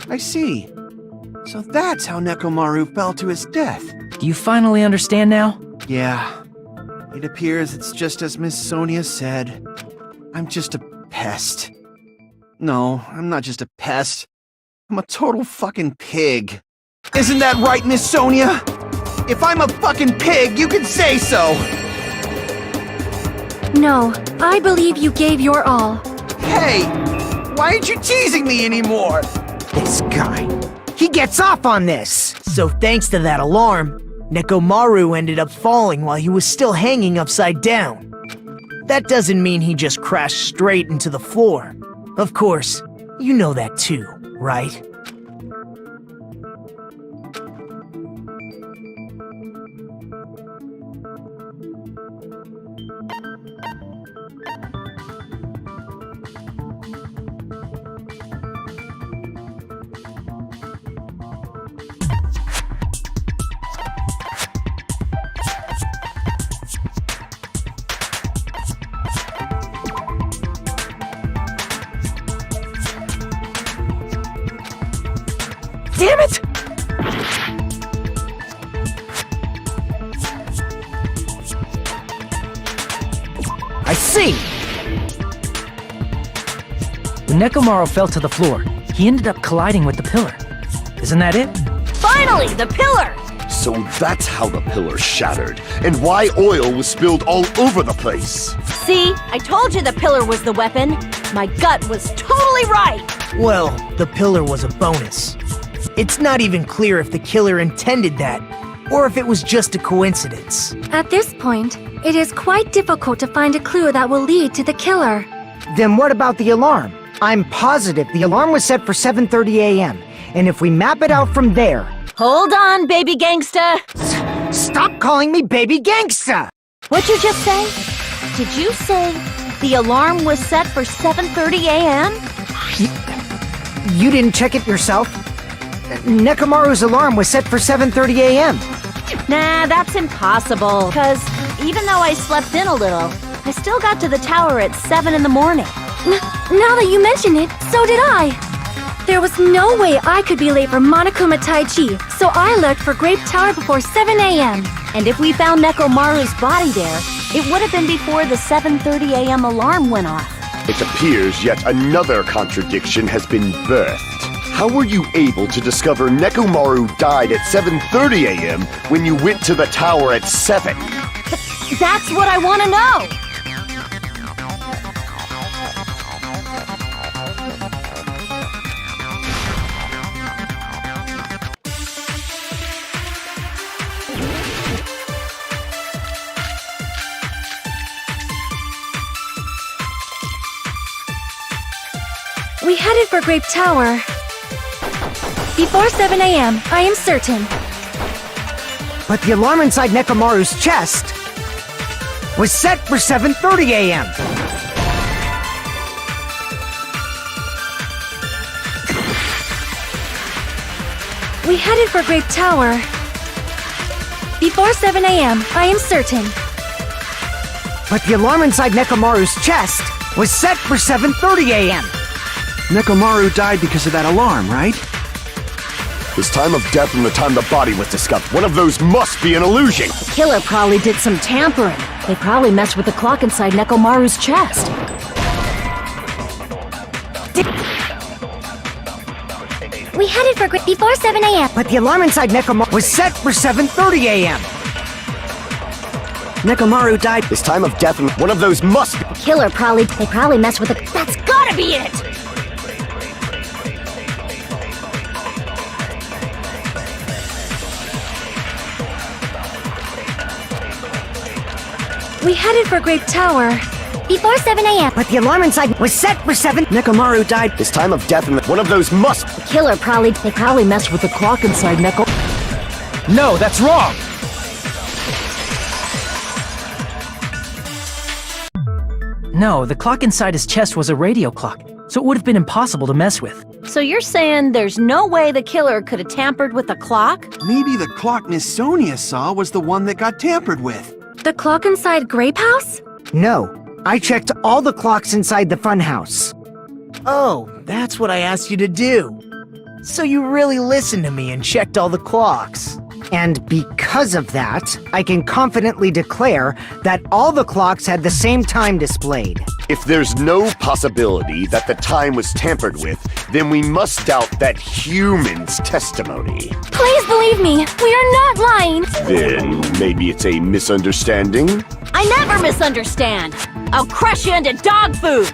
Speaker 4: I see. So that's how Nekomaru fell to his death.
Speaker 7: Do you finally understand now?
Speaker 4: Yeah. It appears it's just as Miss Sonia said. I'm just a pest. No, I'm not just a pest. I'm a total fucking pig. Isn't that right, Miss Sonia? If I'm a fucking pig, you can say so!
Speaker 8: No, I believe you gave your all.
Speaker 4: Hey! Why aren't you teasing me anymore?
Speaker 2: This guy. He gets off on this!
Speaker 1: So thanks to that alarm, Nekomaru ended up falling while he was still hanging upside down. That doesn't mean he just crashed straight into the floor. Of course, you know that too, right?
Speaker 7: Damn it!
Speaker 2: I see!
Speaker 7: When Nekomaru fell to the floor, he ended up colliding with the pillar. Isn't that it?
Speaker 3: Finally, the pillar!
Speaker 6: So that's how the pillar shattered, and why oil was spilled all over the place.
Speaker 3: See, I told you the pillar was the weapon. My gut was totally right.
Speaker 1: Well, the pillar was a bonus. It's not even clear if the killer intended that, or if it was just a coincidence.
Speaker 8: At this point, it is quite difficult to find a clue that will lead to the killer.
Speaker 2: Then what about the alarm? I'm positive the alarm was set for 7:30 a.m., and if we map it out from there...
Speaker 3: Hold on, baby gangsta.
Speaker 2: Stop calling me baby gangsta!
Speaker 3: What'd you just say? Did you say the alarm was set for 7:30 a.m.?
Speaker 2: You didn't check it yourself? Nekomaru's alarm was set for 7:30 a.m.
Speaker 3: Nah, that's impossible. Because even though I slept in a little, I still got to the tower at 7 in the morning.
Speaker 8: Now that you mention it, so did I. There was no way I could be late for Monokuma Tai Chi, so I left for Grape Tower before 7 a.m.
Speaker 3: And if we found Nekomaru's body there, it would have been before the 7:30 a.m. alarm went off.
Speaker 6: It appears yet another contradiction has been birthed. How were you able to discover Nekomaru died at 7:30 a.m. when you went to the tower at 7?
Speaker 3: That's what I want to know!
Speaker 8: We headed for Grape Tower. Before 7 a.m., I am certain.
Speaker 2: But the alarm inside Nekomaru's chest was set for 7:30 a.m.
Speaker 8: We headed for Grape Tower. Before 7 a.m., I am certain.
Speaker 2: But the alarm inside Nekomaru's chest was set for 7:30 a.m.
Speaker 4: Nekomaru died because of that alarm, right?
Speaker 6: His time of death and the time the body was discovered. One of those must be an illusion.
Speaker 3: The killer probably did some tampering. They probably messed with the clock inside Nekomaru's chest.
Speaker 5: We headed for before 7 a.m.
Speaker 2: But the alarm inside Nekomaru was set for 7:30 a.m.
Speaker 4: Nekomaru died.
Speaker 6: His time of death and one of those must be.
Speaker 3: The killer they probably messed with the...
Speaker 9: That's gotta be it!
Speaker 8: We headed for Grape Tower.
Speaker 5: Before 7 a.m.
Speaker 2: But the alarm inside was set for 7.
Speaker 4: Nekomaru died.
Speaker 6: His time of death and one of those must.
Speaker 3: The killer they probably messed with the clock inside Neko...
Speaker 7: No, that's wrong! No, the clock inside his chest was a radio clock, so it would have been impossible to mess with.
Speaker 3: So you're saying there's no way the killer could have tampered with the clock?
Speaker 4: Maybe the clock Miss Sonia saw was the one that got tampered with.
Speaker 8: The clock inside Grape House?
Speaker 2: No, I checked all the clocks inside the funhouse.
Speaker 1: Oh, that's what I asked you to do. So you really listened to me and checked all the clocks.
Speaker 2: And because of that, I can confidently declare that all the clocks had the same time displayed.
Speaker 6: If there's no possibility that the time was tampered with, then we must doubt that human's testimony.
Speaker 8: Please believe me, we are not lying.
Speaker 6: Then maybe it's a misunderstanding?
Speaker 3: I never misunderstand! I'll crush you into dog food!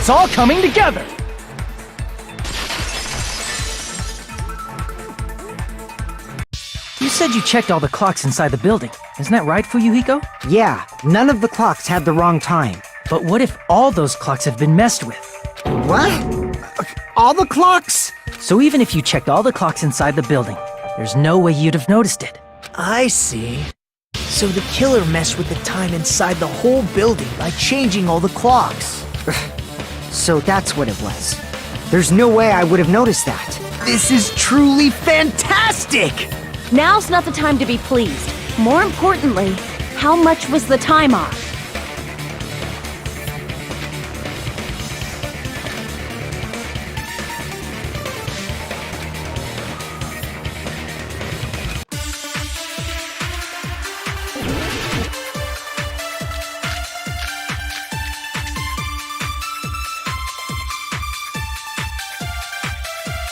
Speaker 7: It's all coming together! You said you checked all the clocks inside the building. Isn't that right, Fuyuhiko?
Speaker 2: Yeah, none of the clocks had the wrong time.
Speaker 7: But what if all those clocks have been messed with?
Speaker 2: What? All the clocks?
Speaker 7: So even if you checked all the clocks inside the building, there's no way you'd have noticed it.
Speaker 1: I see. So the killer messed with the time inside the whole building by changing all the clocks.
Speaker 2: So that's what it was. There's no way I would have noticed that.
Speaker 1: This is truly fantastic!
Speaker 3: Now's not the time to be pleased. More importantly, how much was the time off?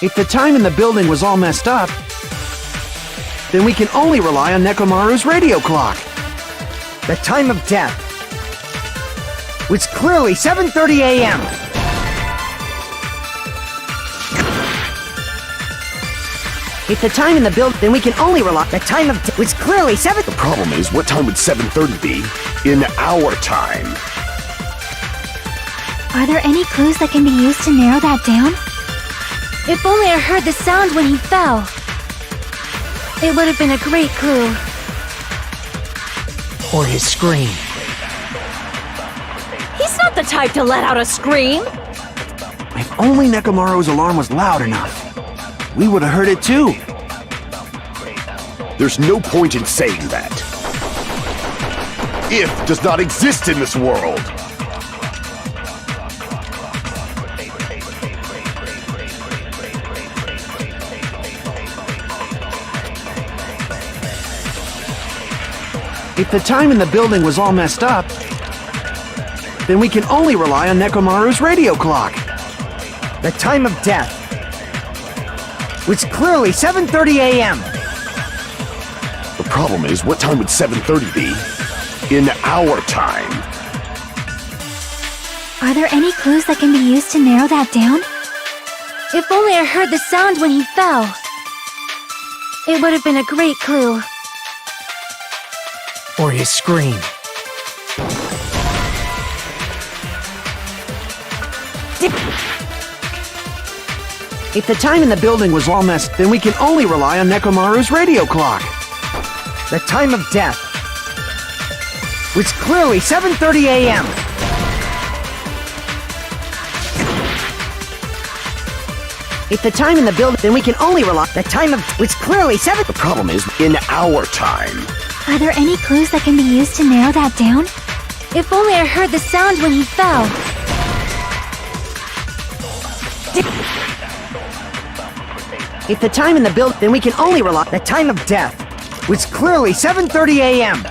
Speaker 4: If the time in the building was all messed up, then we can only rely on Nekomaru's radio clock.
Speaker 2: The time of death was clearly 7:30 a.m. If the time in the building, then we can only rely. The time of death was clearly 7.
Speaker 6: The problem is, what time would 7:30 be in our time?
Speaker 5: Are there any clues that can be used to narrow that down?
Speaker 8: If only I heard the sound when he fell. It would have been a great clue.
Speaker 1: Or his scream.
Speaker 3: He's not the type to let out a scream.
Speaker 4: If only Nekomaru's alarm was loud enough, we would have heard it too.
Speaker 6: There's no point in saying that. If does not exist in this world.
Speaker 4: If the time in the building was all messed up, then we can only rely on Nekomaru's radio clock.
Speaker 2: The time of death was clearly 7:30 a.m.
Speaker 6: The problem is, what time would 7:30 be in our time?
Speaker 5: Are there any clues that can be used to narrow that down?
Speaker 8: If only I heard the sound when he fell. It would have been a great clue.
Speaker 1: Or his scream.
Speaker 4: If the time in the building was all messed, then we can only rely on Nekomaru's radio clock.
Speaker 2: The time of death was clearly 7:30 a.m. If the time in the building, then we can only rely. The time of was clearly 7.
Speaker 6: The problem is, in our time.
Speaker 5: Are there any clues that can be used to narrow that down?
Speaker 8: If only I heard the sound when he fell.
Speaker 2: If the time in the building, then we can only rely. The time of death was clearly 7:30 a.m.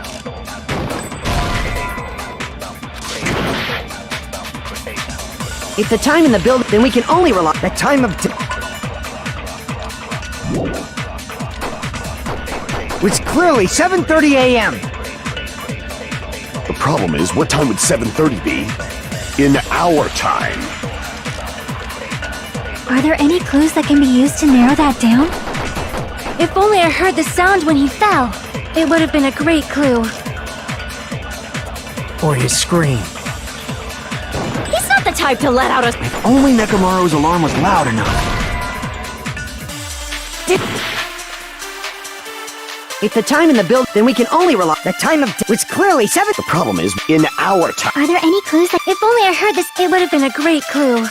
Speaker 2: If the time in the building, then we can only rely. The time of death was clearly 7:30 a.m.
Speaker 6: The problem is, what time would 7:30 be in our time?
Speaker 5: Are there any clues that can be used to narrow that down?
Speaker 8: If only I heard the sound when he fell. It would have been a great clue.
Speaker 1: Or his scream.
Speaker 3: He's not the type to let out a...
Speaker 4: If only Nekomaru's alarm was loud enough.
Speaker 2: If the time in the build, then we can only rely. The time of was clearly 7.
Speaker 6: The problem is, in our time.
Speaker 5: Are there any clues that...
Speaker 8: If only I heard this, it would have been a great clue.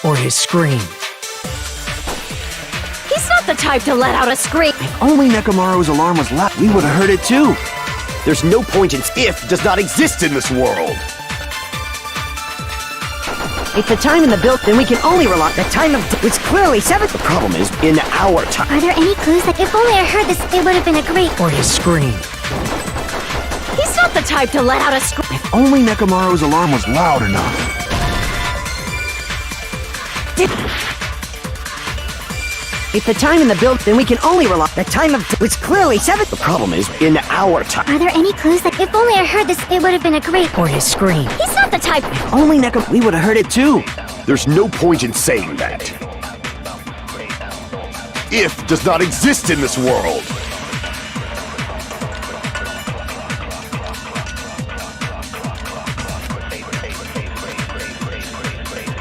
Speaker 1: Or his scream.
Speaker 3: He's not the type to let out a scream.
Speaker 4: If only Nekomaru's alarm was loud, we would have heard it too.
Speaker 6: There's no point in if does not exist in this world.
Speaker 2: If the time in the build, then we can only rely. The time of was clearly 7.
Speaker 6: The problem is, in our time.
Speaker 5: Are there any clues that... If only I heard this, it would have been a great...
Speaker 1: Or his scream.
Speaker 3: He's not the type to let out a scream.
Speaker 4: If only Nekomaru's alarm was loud enough.
Speaker 2: If the time in the build, then we can only rely. The time of was clearly 7.
Speaker 6: The problem is, in our time.
Speaker 5: Are there any clues that if only I heard this, it would have been a great...
Speaker 1: Or his scream.
Speaker 3: He's not the type.
Speaker 2: Only Neko.
Speaker 4: We would have heard it too.
Speaker 6: There's no point in saying that. If does not exist in this world.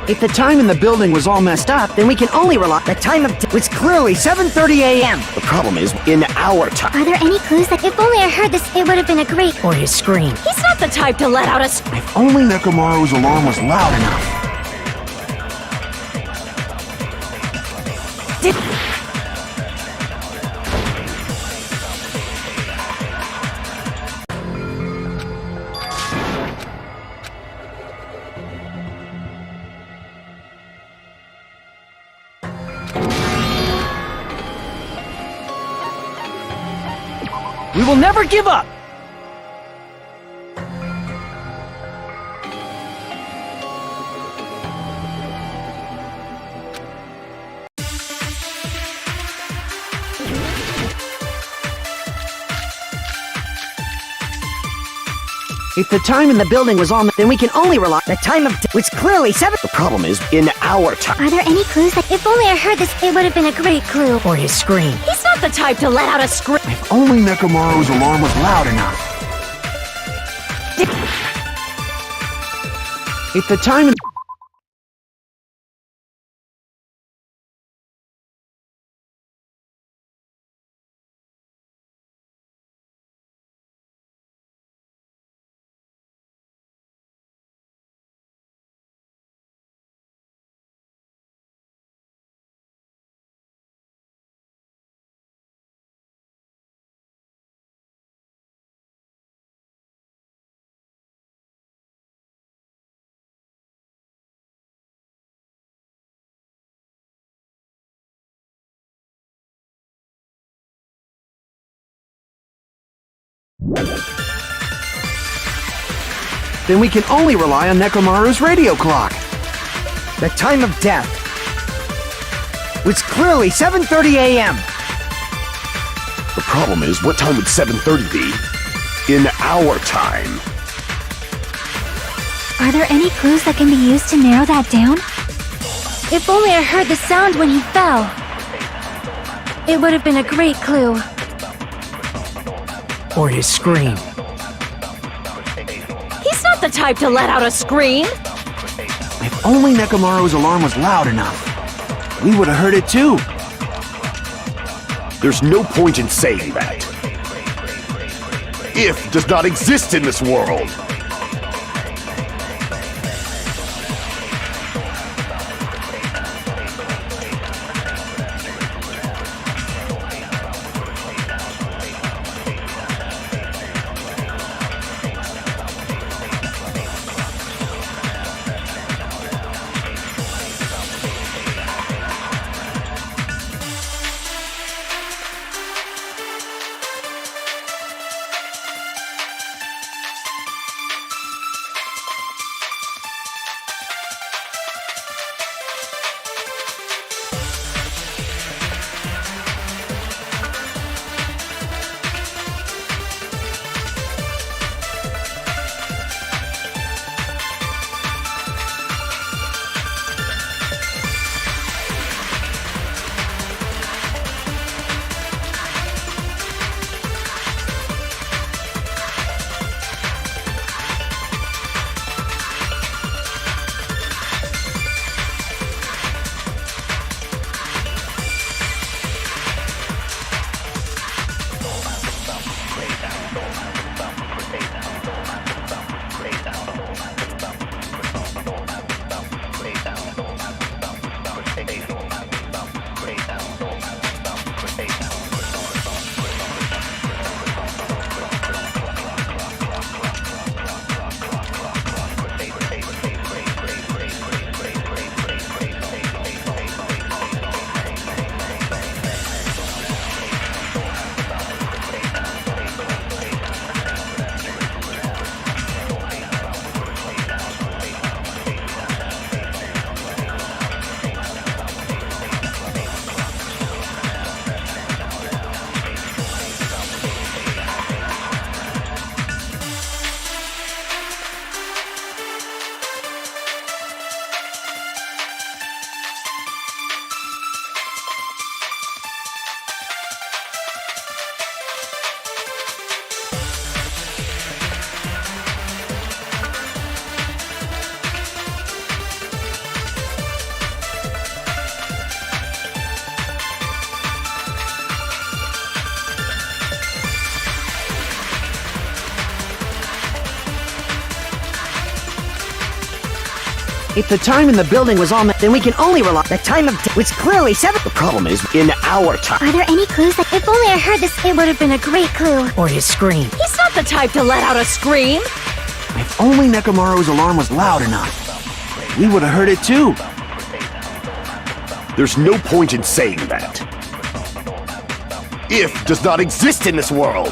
Speaker 2: If the time in the building was all messed up, then we can only rely. The time of was clearly 7:30 a.m.
Speaker 6: The problem is, in our time.
Speaker 5: Are there any clues that if only I heard this, it would have been a great...
Speaker 1: Or his scream.
Speaker 3: He's not the type to let out a scream.
Speaker 4: If only Nekomaru's alarm was loud enough.
Speaker 7: We will never give up!
Speaker 2: If the time in the building was on, then we can only rely. The time of was clearly 7.
Speaker 6: The problem is, in our time.
Speaker 5: Are there any clues that if only I heard this, it would have been a great clue?
Speaker 1: Or his scream.
Speaker 3: He's not the type to let out a scream.
Speaker 4: If only Nekomaru's alarm was loud enough.
Speaker 2: If the time in
Speaker 4: Then we can only rely on Nekomaru's radio clock.
Speaker 2: the time of death was clearly 7:30 a.m.
Speaker 6: The problem is, what time would 7:30 be? In our time.
Speaker 5: Are there any clues that can be used to narrow that down?
Speaker 8: If only I heard the sound when he fell. It would have been a great clue.
Speaker 1: Or his scream.
Speaker 3: He's not the type to let out a scream.
Speaker 4: If only Nekomaru's alarm was loud enough. We would have heard it too.
Speaker 6: There's no point in saying that. If does not exist in this world.
Speaker 4: If the time in the building was on, then we can only rely.
Speaker 2: The time of death was clearly 7.
Speaker 6: The problem is, in our time.
Speaker 5: Are there any clues that if only I heard this, it would have been a great clue.
Speaker 2: Or his scream.
Speaker 3: He's not the type to let out a scream.
Speaker 4: If only Nekomaru's alarm was loud enough, we would have heard it too.
Speaker 6: There's no point in saying that. If does not exist in this world.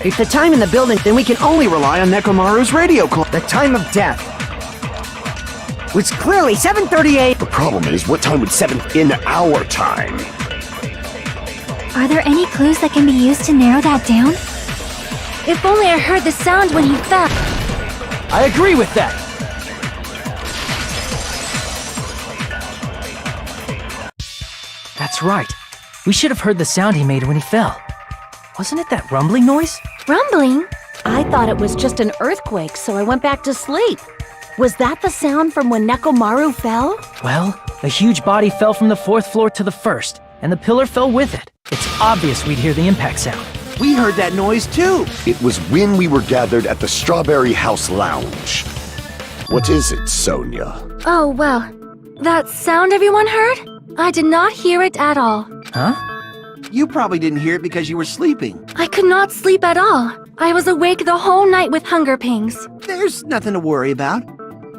Speaker 4: If the time in the building, then we can only rely on Nekomaru's radio clock.
Speaker 2: The time of death was clearly 7:38.
Speaker 6: The problem is, what time would 7 in our time?
Speaker 5: Are there any clues that can be used to narrow that down?
Speaker 8: If only I heard the sound when he fell.
Speaker 7: I agree with that. That's right. We should have heard the sound he made when he fell. Wasn't it that rumbling noise?
Speaker 8: Rumbling?
Speaker 3: I thought it was just an earthquake, so I went back to sleep. Was that the sound from when Nekomaru fell?
Speaker 7: Well, a huge body fell from the 4th floor to the 1st, and the pillar fell with it. It's obvious we'd hear the impact sound.
Speaker 4: We heard that noise too.
Speaker 6: It was when we were gathered at the Strawberry House Lounge. What is it, Sonia?
Speaker 8: Oh, well. That sound everyone heard? I did not hear it at all.
Speaker 7: Huh?
Speaker 4: You probably didn't hear it because you were sleeping.
Speaker 8: I could not sleep at all. I was awake the whole night with hunger pangs.
Speaker 4: There's nothing to worry about.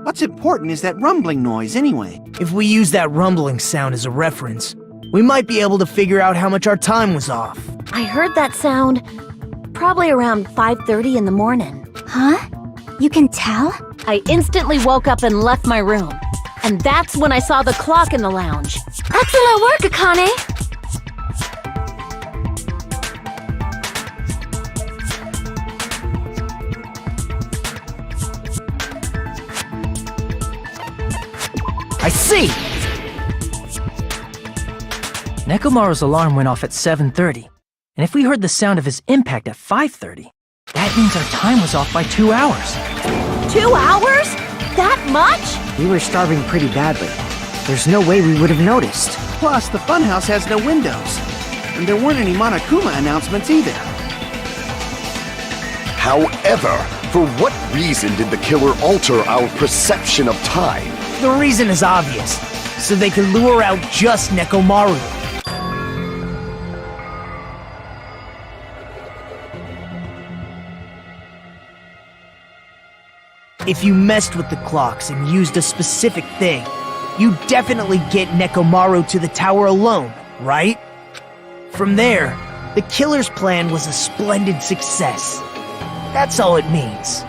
Speaker 4: What's important is that rumbling noise anyway.
Speaker 1: If we use that rumbling sound as a reference, we might be able to figure out how much our time was off.
Speaker 3: I heard that sound probably around 5:30 in the morning.
Speaker 5: Huh? You can tell?
Speaker 3: I instantly woke up and left my room. And that's when I saw the clock in the lounge.
Speaker 8: Excellent work, Akane!
Speaker 7: I see! Nekomaru's alarm went off at 7:30, and if we heard the sound of his impact at 5:30, that means our time was off by 2 hours.
Speaker 3: 2 hours? That much?
Speaker 2: We were starving pretty badly. There's no way we would have noticed.
Speaker 4: Plus, the funhouse has no windows. And there weren't any Monokuma announcements either.
Speaker 6: However, for what reason did the killer alter our perception of time?
Speaker 1: The reason is obvious, so they could lure out just Nekomaru. If you messed with the clocks and used a specific thing, you definitely get Nekomaru to the tower alone, right? From there, the killer's plan was a splendid success. That's all it means.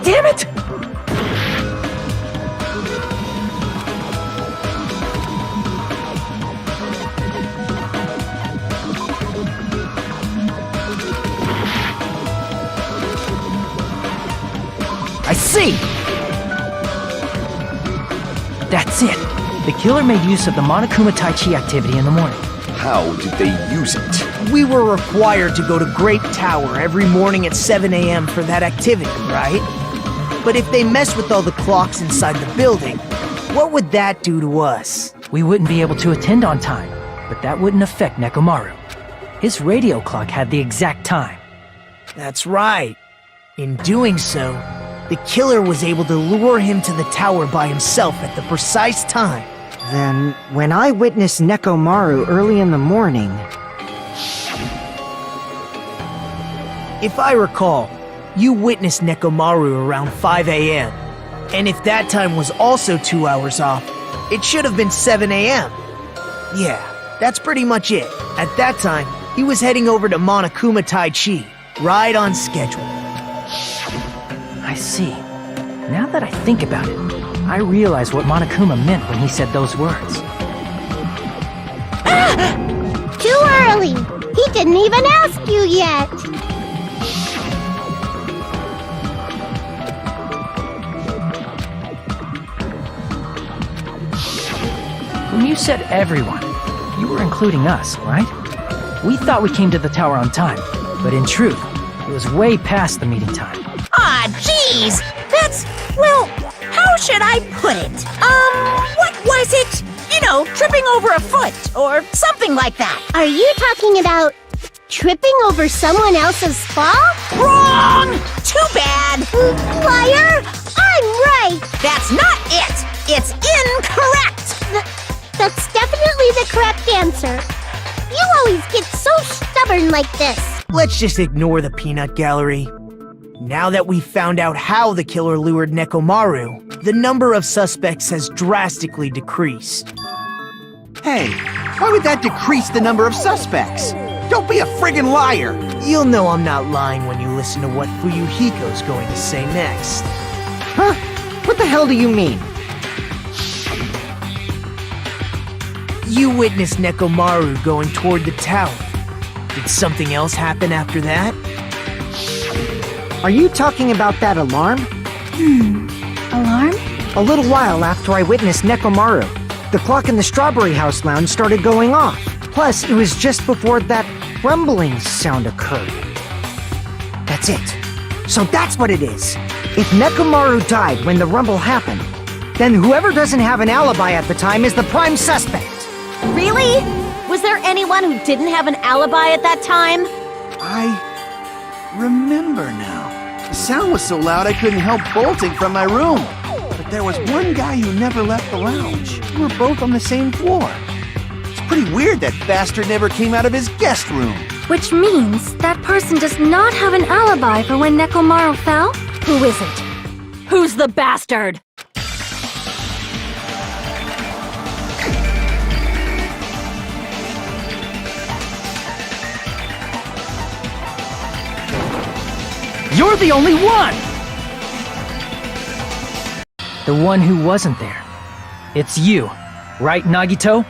Speaker 7: Damn it! I see! That's it. The killer made use of the Monokuma Tai Chi activity in the morning.
Speaker 6: How did they use it?
Speaker 1: We were required to go to Grape Tower every morning at 7 a.m. for that activity, right? But if they mess with all the clocks inside the building, what would that do to us?
Speaker 7: We wouldn't be able to attend on time, but that wouldn't affect Nekomaru. His radio clock had the exact time.
Speaker 1: That's right. In doing so, the killer was able to lure him to the tower by himself at the precise time.
Speaker 2: Then, when I witnessed Nekomaru early in the morning...
Speaker 1: If I recall, you witnessed Nekomaru around 5 a.m. And if that time was also 2 hours off, it should have been 7 a.m. Yeah, that's pretty much it. At that time, He was heading over to Monokuma Tai Chi, right on schedule.
Speaker 7: I see. Now that I think about it, I realize what Monokuma meant when he said those words.
Speaker 10: Too early! He didn't even ask you yet!
Speaker 7: When you said everyone, you were including us, right? We thought we came to the tower on time, but in truth, it was way past the meeting time.
Speaker 9: Aw, jeez! That's, well, how should I put it? What was it? You know, tripping over a foot, or something like that.
Speaker 10: Are you talking about tripping over someone else's fall?
Speaker 9: Wrong! Too bad!
Speaker 10: Liar! I'm right!
Speaker 9: That's not it! It's incorrect!
Speaker 10: That's definitely the correct answer. You always get so stubborn like this.
Speaker 1: Let's just ignore the peanut gallery. Now that we've found out how the killer lured Nekomaru, the number of suspects has drastically decreased.
Speaker 4: Hey, why would that decrease the number of suspects? Don't be a friggin' liar!
Speaker 1: You'll know I'm not lying when you listen to what Fuyuhiko's going to say next.
Speaker 2: Huh? What the hell do you mean?
Speaker 1: You witnessed Nekomaru going toward the tower. Did something else happen after that?
Speaker 2: Are you talking about that alarm?
Speaker 5: Alarm?
Speaker 2: A little while after I witnessed Nekomaru, the clock in the Strawberry House lounge started going off. Plus, it was just before that rumbling sound occurred. That's it. So that's what it is. If Nekomaru died when the rumble happened, then whoever doesn't have an alibi at the time is the prime suspect.
Speaker 3: Really? Was there anyone who didn't have an alibi at that time?
Speaker 4: I remember now. The sound was so loud I couldn't help bolting from my room. But there was one guy who never left the lounge. We were both on the same floor. It's pretty weird that bastard never came out of his guest room.
Speaker 8: Which means that person does not have an alibi for when Nekomaru fell? Who is it?
Speaker 3: Who's the bastard?
Speaker 7: You're the only one! The one who wasn't there. It's you, right, Nagito?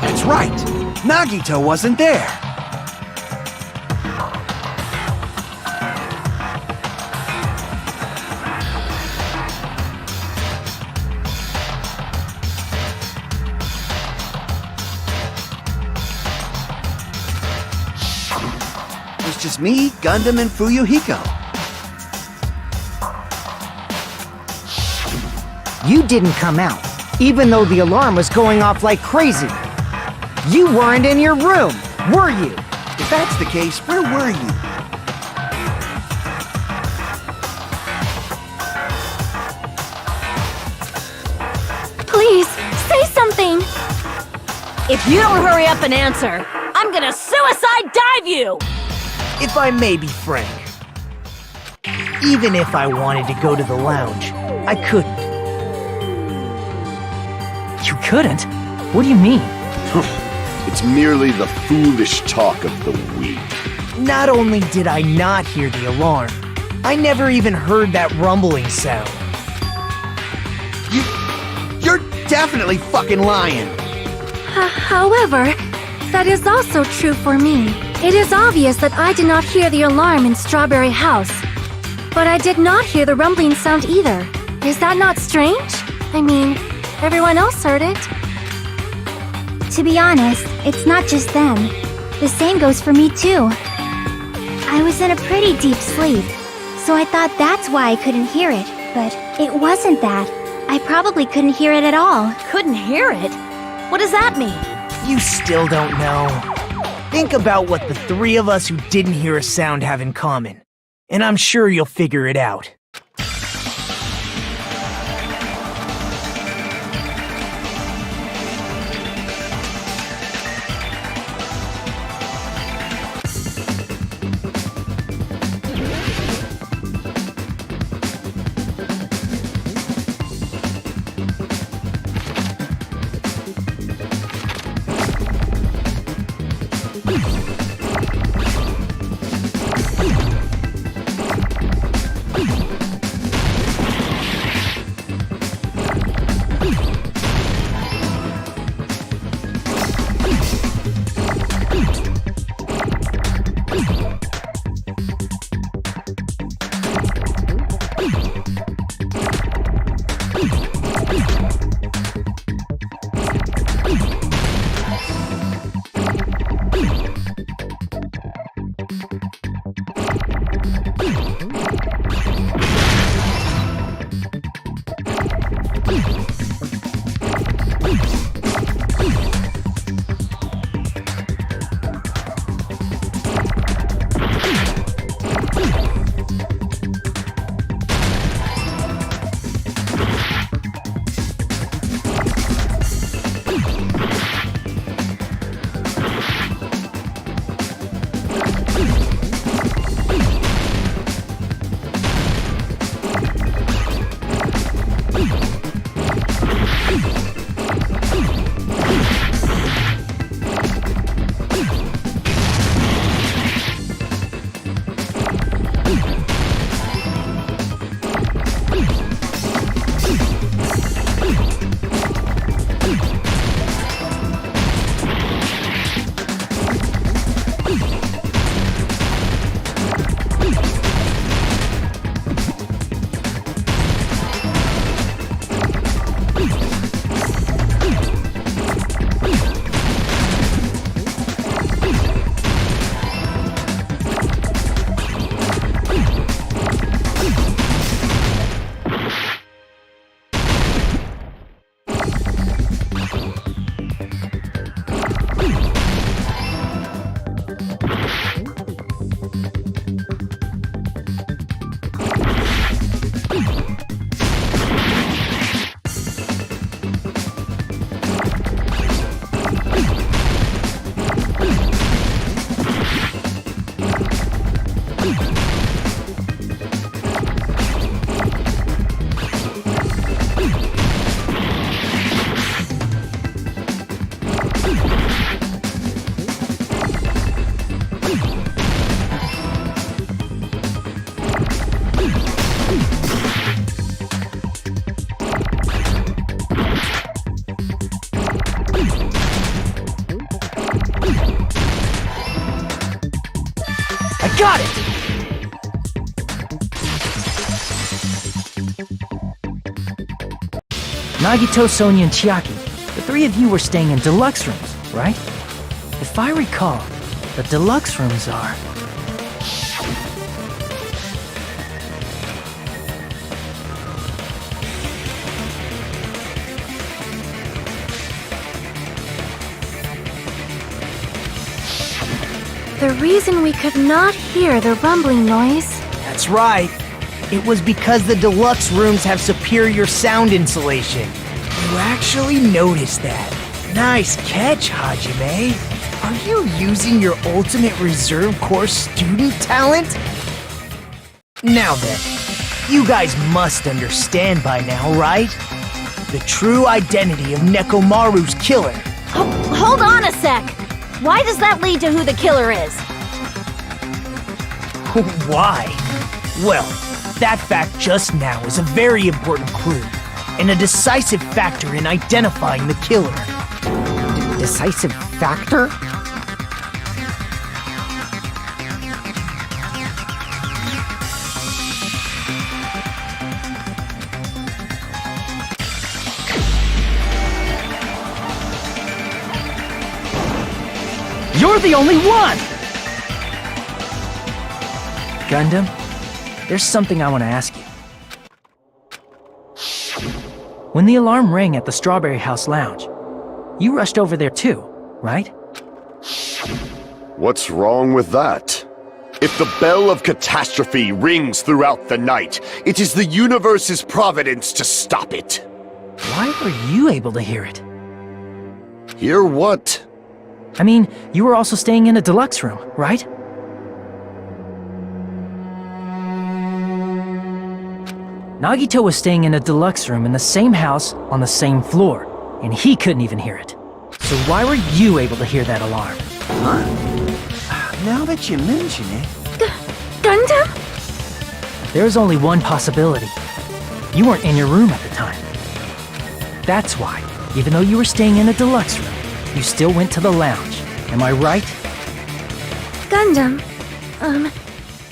Speaker 4: That's right. Nagito wasn't there. It's just me, Gundam, and Fuyuhiko.
Speaker 2: You didn't come out, even though the alarm was going off like crazy. You weren't in your room, were you?
Speaker 4: If that's the case, where were you?
Speaker 8: Please, say something!
Speaker 3: If you don't hurry up and answer, I'm gonna suicide dive you!
Speaker 1: If I may be frank, even if I wanted to go to the lounge, I couldn't.
Speaker 7: You couldn't? What do you mean?
Speaker 6: It's merely the foolish talk of the weak.
Speaker 1: Not only did I not hear the alarm, I never even heard that rumbling sound.
Speaker 4: You're definitely fucking lying.
Speaker 8: However, that is also true for me. It is obvious that I did not hear the alarm in Strawberry House. But I did not hear the rumbling sound either. Is that not strange? I mean, everyone else heard it.
Speaker 5: To be honest, it's not just them. The same goes for me too. I was in a pretty deep sleep, so I thought that's why I couldn't hear it. But it wasn't that. I probably couldn't hear it at all.
Speaker 3: Couldn't hear it? What does that mean?
Speaker 1: You still don't know. Think about what the three of us who didn't hear a sound have in common, and I'm sure you'll figure it out.
Speaker 7: got it! Nagito, Sonia, and Chiaki, the three of you were staying in deluxe rooms, right? If I recall, the deluxe rooms are...
Speaker 8: The reason we could not hear the rumbling noise.
Speaker 1: That's right. It was because the deluxe rooms have superior sound insulation. You actually noticed that. Nice catch, Hajime. Are you using your ultimate reserve corps student talent? Now then, you guys must understand by now, right? The true identity of Nekomaru's killer.
Speaker 3: Hold on a sec! Why does that lead to who the killer is?
Speaker 1: Why? Well, that fact just now is a very important clue, and a decisive factor in identifying the killer.
Speaker 2: Decisive factor?
Speaker 7: You're the only one! Gundam, there's something I want to ask you. When the alarm rang at the Strawberry House Lounge, you rushed over there too, right?
Speaker 6: What's wrong with that? If the bell of catastrophe rings throughout the night, it is the universe's providence to stop it.
Speaker 7: Why were you able to hear it?
Speaker 6: Hear what?
Speaker 7: I mean, you were also staying in a deluxe room, right? Nagito was staying in a deluxe room in the same house on the same floor, and he couldn't even hear it. So why were you able to hear that alarm?
Speaker 4: Now that you mention it...
Speaker 8: Gundam?
Speaker 7: There's only one possibility. You weren't in your room at the time. That's why, even though you were staying in a deluxe room, you still went to the lounge. Am I right?
Speaker 8: Gundam,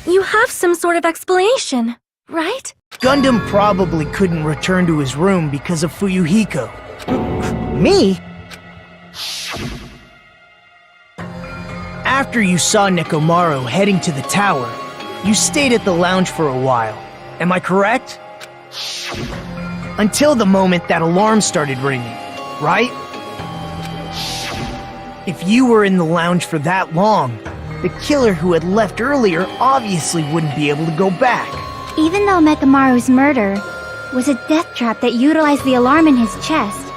Speaker 8: you have some sort of explanation, right?
Speaker 1: Gundam probably couldn't return to his room because of Fuyuhiko.
Speaker 2: Me?
Speaker 1: After you saw Nekomaru heading to the tower, you stayed at the lounge for a while. Am I correct? Until the moment that alarm started ringing, right? If you were in the lounge for that long, the killer who had left earlier obviously wouldn't be able to go back.
Speaker 5: Even though Nekomaru's murder was a death trap that utilized the alarm in his chest,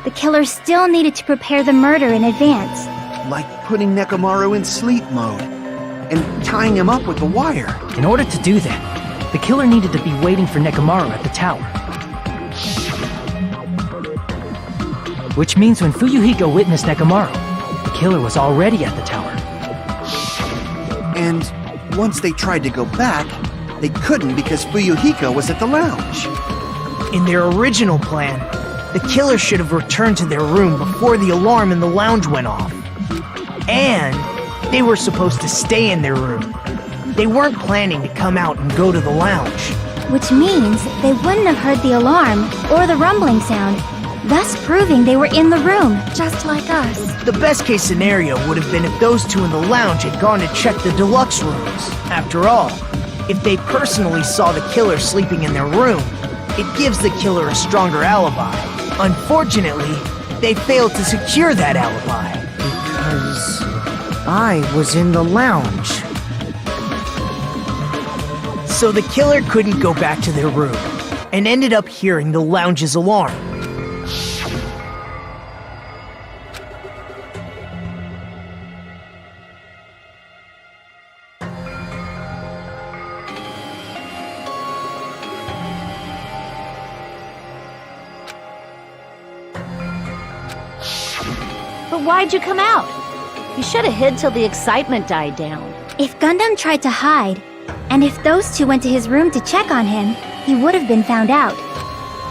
Speaker 5: the killer still needed to prepare the murder in advance.
Speaker 4: Like putting Nekomaru in sleep mode and tying him up with the wire.
Speaker 7: In order to do that, the killer needed to be waiting for Nekomaru at the tower. Which means when Fuyuhiko witnessed Nekomaru, the killer was already at the tower.
Speaker 4: And once they tried to go back, they couldn't because Fuyuhiko was at the lounge.
Speaker 1: In their original plan, the killer should have returned to their room before the alarm in the lounge went off. And they were supposed to stay in their room. They weren't planning to come out and go to the lounge.
Speaker 5: Which means they wouldn't have heard the alarm or the rumbling sound, thus proving they were in the room, just like us.
Speaker 1: The best case scenario would have been if those two in the lounge had gone to check the deluxe rooms. After all, if they personally saw the killer sleeping in their room, it gives the killer a stronger alibi. Unfortunately, they failed to secure that alibi.
Speaker 2: Because I was in the lounge.
Speaker 1: So the killer couldn't go back to their room, and ended up hearing the lounge's alarm.
Speaker 3: But why'd you come out? You should have hid till the excitement died down.
Speaker 5: If Gundam tried to hide, and if those two went to his room to check on him, he would have been found out.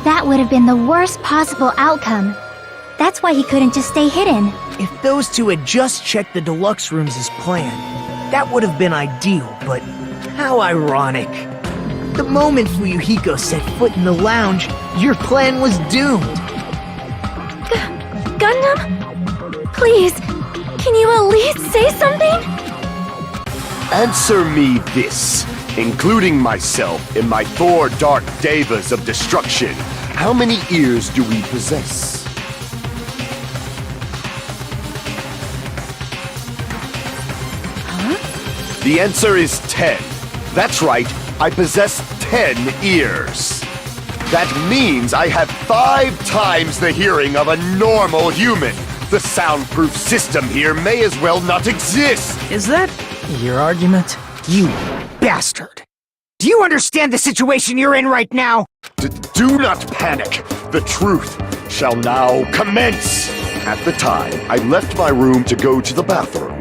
Speaker 5: That would have been the worst possible outcome. That's why he couldn't just stay hidden.
Speaker 1: If those two had just checked the deluxe rooms as planned, That would have been ideal, but how ironic. The moment Fuyuhiko set foot in the lounge, your plan was doomed.
Speaker 8: Gundam? Please, can you at least say something?
Speaker 6: Answer me this, including myself in my 4 dark devas of destruction. How many ears do we possess? The answer is 10. That's right, I possess 10 ears. That means I have 5 times the hearing of a normal human. The soundproof system here may as well not exist.
Speaker 7: Is that your argument?
Speaker 2: You bastard! Do you understand the situation you're in right now?
Speaker 6: Do not panic. The truth shall now commence. At the time, I left my room to go to the bathroom.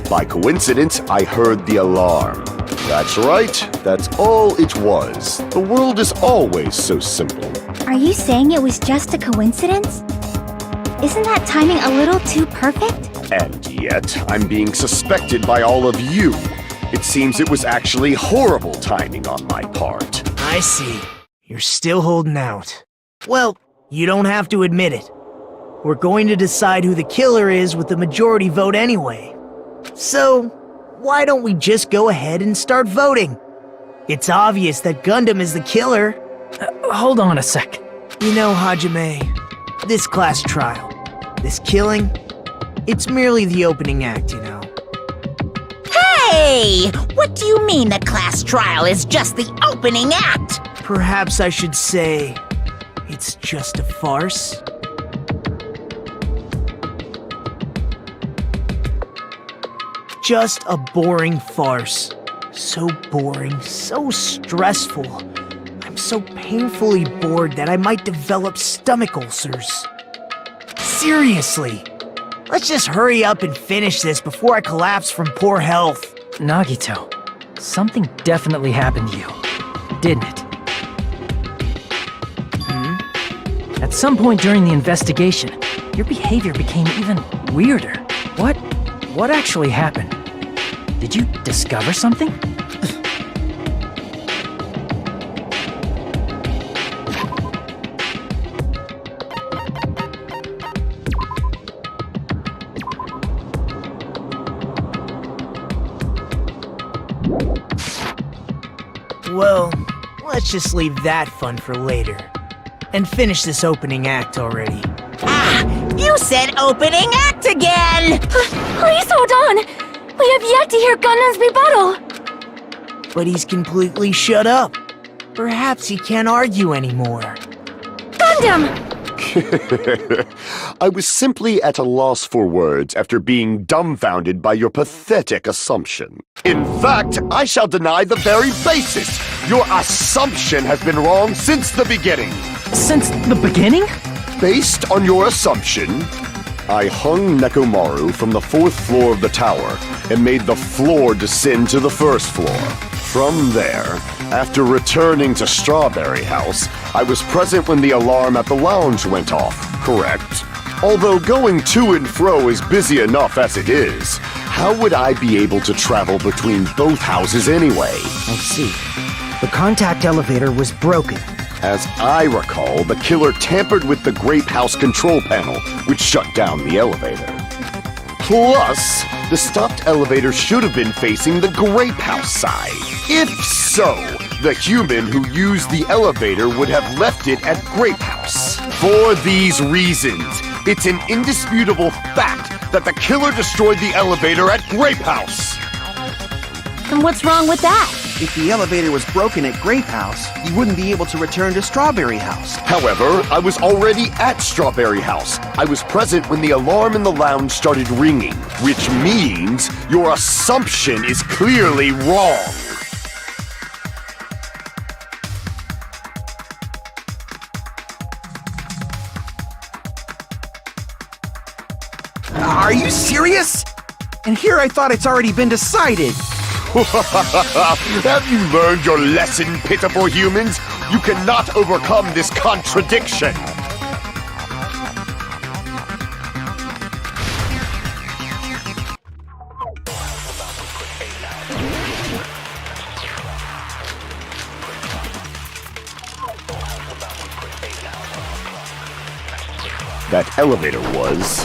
Speaker 6: By coincidence, I heard the alarm. That's right, that's all it was. The world is always so simple.
Speaker 5: Are you saying it was just a coincidence? Isn't that timing a little too perfect?
Speaker 6: And yet, I'm being suspected by all of you. It seems it was actually horrible timing on my part.
Speaker 1: I see. You're still holding out. Well, you don't have to admit it. We're going to decide who the killer is with the majority vote anyway. So, why don't we just go ahead and start voting? It's obvious that Gundam is the killer.
Speaker 7: Hold on a sec.
Speaker 1: You know, Hajime, this class trial, this killing, it's merely the opening act, you know.
Speaker 9: Hey! What do you mean the class trial is just the opening act?
Speaker 1: Perhaps I should say, it's just a farce? Just a boring farce. So boring, so stressful. I'm so painfully bored that I might develop stomach ulcers. Seriously, let's just hurry up and finish this before I collapse from poor health.
Speaker 7: Nagito, something definitely happened to you, didn't it? At some point during the investigation, your behavior became even weirder. What actually happened? Did you discover something?
Speaker 1: Well, let's just leave that fun for later. And finish this opening act already.
Speaker 9: Ah! You said opening act again!
Speaker 8: Please hold on! We have yet to hear Gundam's rebuttal!
Speaker 1: But he's completely shut up. Perhaps he can't argue anymore.
Speaker 8: Gundam!
Speaker 6: I was simply at a loss for words after being dumbfounded by your pathetic assumption. In fact, I shall deny the very basis. Your assumption has been wrong since the beginning.
Speaker 7: Since the beginning?
Speaker 6: Based on your assumption, I hung Nekomaru from the 4th floor of the tower and made the floor descend to the 1st floor. From there, after returning to Strawberry House, I was present when the alarm at the lounge went off, correct? Although going to and fro is busy enough as it is, how would I be able to travel between both houses anyway?
Speaker 2: I see. The contact elevator was broken.
Speaker 6: As I recall, the killer tampered with the Grape House control panel, which shut down the elevator. Plus, the stopped elevator should have been facing the Grape House side. If so, the human who used the elevator would have left it at Grape House. For these reasons, it's an indisputable fact that the killer destroyed the elevator at Grape House.
Speaker 3: And what's wrong with that?
Speaker 4: If the elevator was broken at Grape House, you wouldn't be able to return to Strawberry House.
Speaker 6: However, I was already at Strawberry House. I was present when the alarm in the lounge started ringing, which means your assumption is clearly wrong.
Speaker 4: Are you serious? And here I thought it's already been decided.
Speaker 6: Have you learned your lesson, pitiful humans? You cannot overcome this contradiction. That elevator was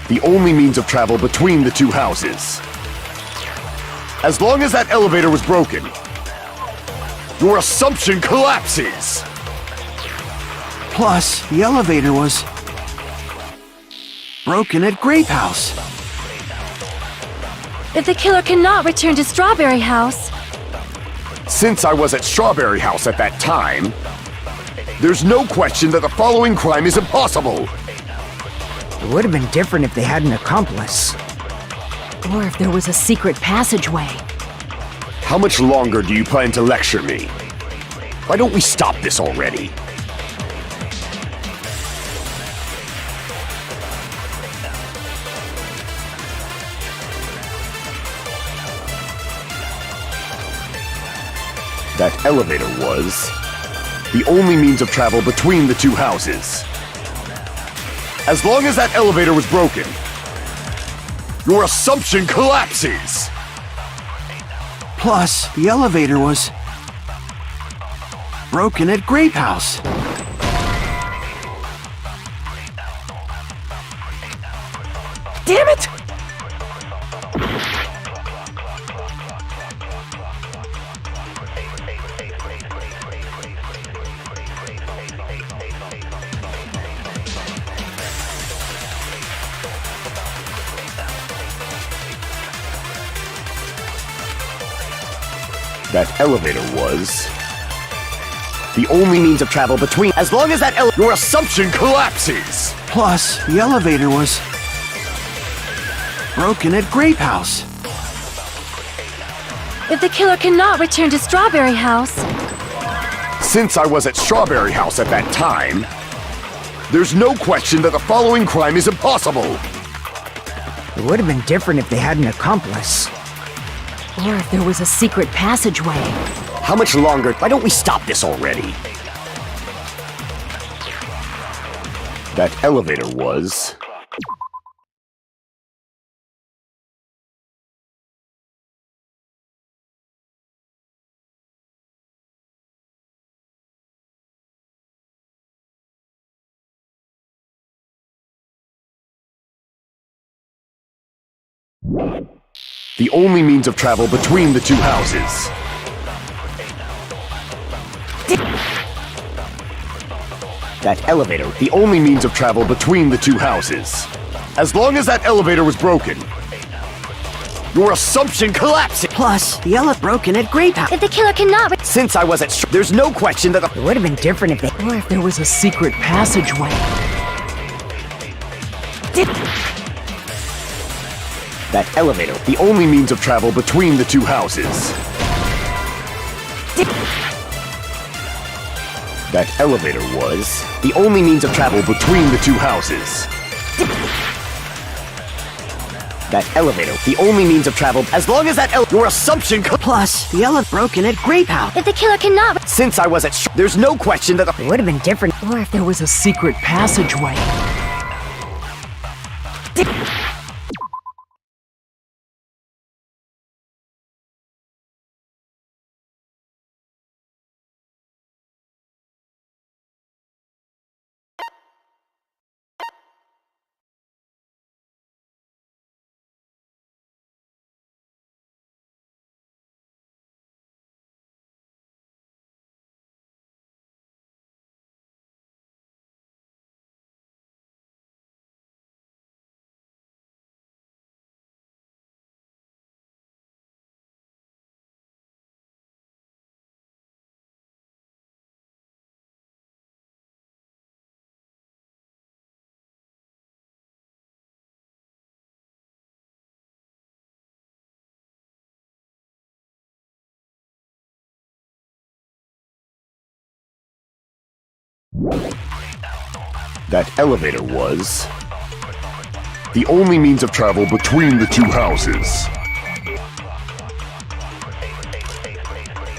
Speaker 6: the only means of travel between the two houses. As long as that elevator was broken, your assumption collapses.
Speaker 4: Plus, the elevator was broken at Grape House.
Speaker 8: If the killer cannot return to Strawberry House,
Speaker 6: Since I was at Strawberry House at that time, there's no question that the following crime is impossible.
Speaker 2: It would have been different if they had an accomplice.
Speaker 3: Or if there was a secret passageway.
Speaker 6: How much longer do you plan to lecture me? Why don't we stop this already? That elevator was the only means of travel between the two houses. As long as that elevator was broken, your assumption collapses.
Speaker 4: Plus, the elevator was broken at Grape House.
Speaker 7: Damn it!
Speaker 6: That elevator was the only means of travel between. As long as that your assumption collapses.
Speaker 4: Plus, the elevator was broken at Grape House.
Speaker 8: if the killer cannot return to Strawberry House,
Speaker 6: Since I was at Strawberry House at that time, there's no question that the following crime is impossible.
Speaker 2: It would have been different if they had an accomplice.
Speaker 3: Or if there was a secret passageway.
Speaker 6: How much longer? Why don't we stop this already? That elevator was the only means of travel between the two houses. That elevator, the only means of travel between the two houses. As long as that elevator was broken, your assumption collapses.
Speaker 2: Plus, the elevator broken at Grape House.
Speaker 5: If the killer cannot
Speaker 6: Since I was at there's no question that the
Speaker 2: It would have been different if they...
Speaker 7: Or if there was a secret passageway.
Speaker 6: that elevator, the only means of travel between the two houses. That elevator was the only means of travel between the two houses. That elevator, the only means of travel, as long as that your assumption
Speaker 2: Plus, the elevator broken at Grape House.
Speaker 5: if the killer cannot
Speaker 6: Since I was at there's no question that
Speaker 2: It would have been different.
Speaker 7: Or if there was a secret passageway.
Speaker 6: that elevator was the only means of travel between the two houses.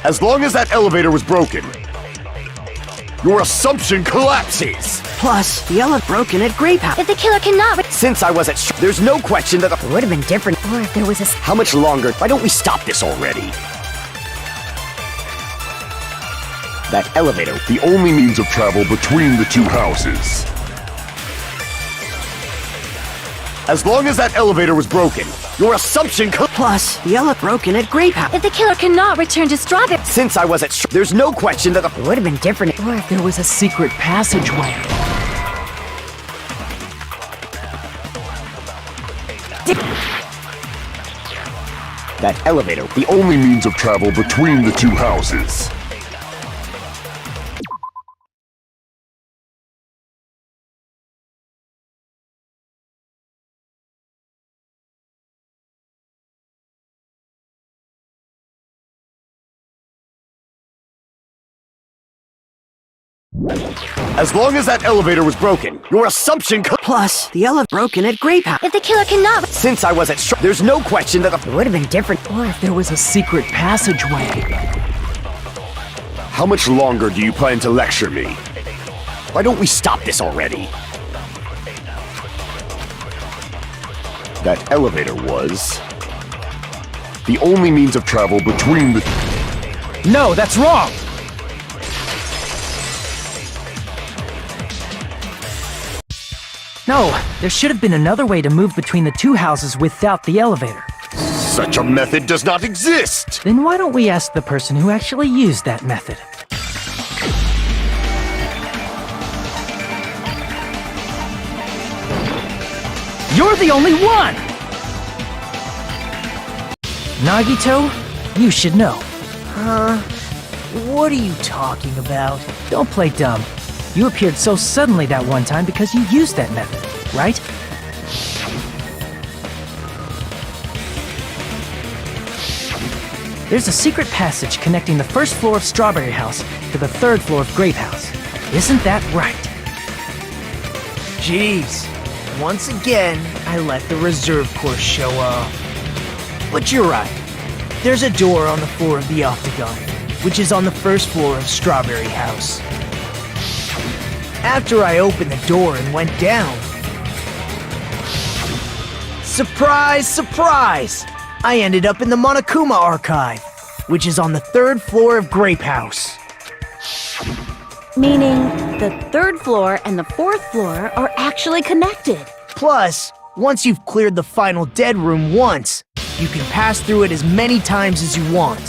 Speaker 6: As long as that elevator was broken, your assumption collapses.
Speaker 2: Plus, the elevator broken at Grape House.
Speaker 5: if the killer cannot
Speaker 6: Since I was at there's no question that
Speaker 2: It would have been different.
Speaker 3: Or if there was a...
Speaker 6: how much longer? Why don't we stop this already? That elevator, the only means of travel between the two houses. As long as that elevator was broken, your assumption
Speaker 4: Plus, the elevator broken at Grape House.
Speaker 8: If the killer cannot return to Strawberry...
Speaker 4: Since I was at there's no question that
Speaker 2: It would have been different.
Speaker 7: Or if there was a secret passageway.
Speaker 6: that elevator, the only means of travel between the two houses. As long as that elevator was broken, your assumption
Speaker 4: Plus, the elevator broken at Grape House.
Speaker 8: If the killer cannot...
Speaker 4: Since I was at there's no question that
Speaker 2: It would have been different.
Speaker 7: Or if there was a secret passageway.
Speaker 6: How much longer do you plan to lecture me? Why don't we stop this already? That elevator was the only means of travel between the...
Speaker 7: No, that's wrong! No, there should have been another way to move between the two houses without the elevator.
Speaker 6: Such a method does not exist!
Speaker 7: Then why don't we ask the person who actually used that method? You're the only one! Nagito, you should know.
Speaker 1: What are you talking about?
Speaker 7: Don't play dumb. You appeared so suddenly that one time because you used that method, right? There's a secret passage connecting the first floor of Strawberry House to the third floor of Grape House. Isn't that right?
Speaker 1: Jeez. Once again, I let the reserve course show up. But you're right. There's a door on the floor of the Octagon, which is on the first floor of Strawberry House. After I opened the door and went down... Surprise, surprise! I ended up in the Monokuma Archive, which is on the third floor of Grape House.
Speaker 3: Meaning, the third floor and the fourth floor are actually connected.
Speaker 1: Plus, once you've cleared the final dead room once, you can pass through it as many times as you want.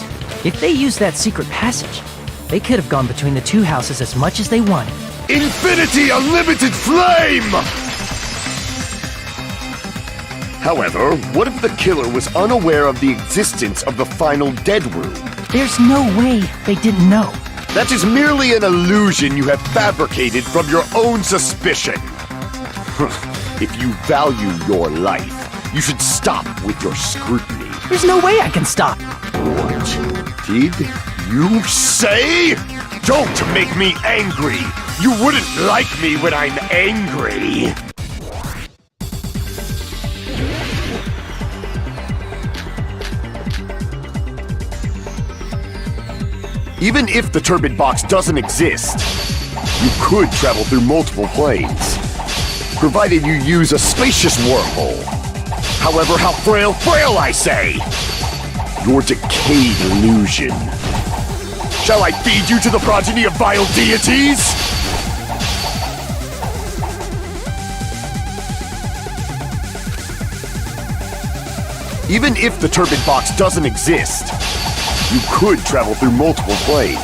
Speaker 7: If they used that secret passage, they could have gone between the two houses as much as they wanted.
Speaker 6: Infinity Unlimited Flame! However, what if the killer was unaware of the existence of the final dead room?
Speaker 7: There's no way they didn't know.
Speaker 6: That is merely an illusion you have fabricated from your own suspicion. If you value your life, you should stop with your scrutiny.
Speaker 7: There's no way I can stop.
Speaker 6: What did you say? Don't make me angry! You wouldn't like me when I'm angry! Even if the turbid box doesn't exist, you could travel through multiple planes, provided you use a spacious wormhole. However, how frail I say! Your decayed illusion. Shall I feed you to the progeny of vile deities? Even if the turbid box doesn't exist, you could travel through multiple planes,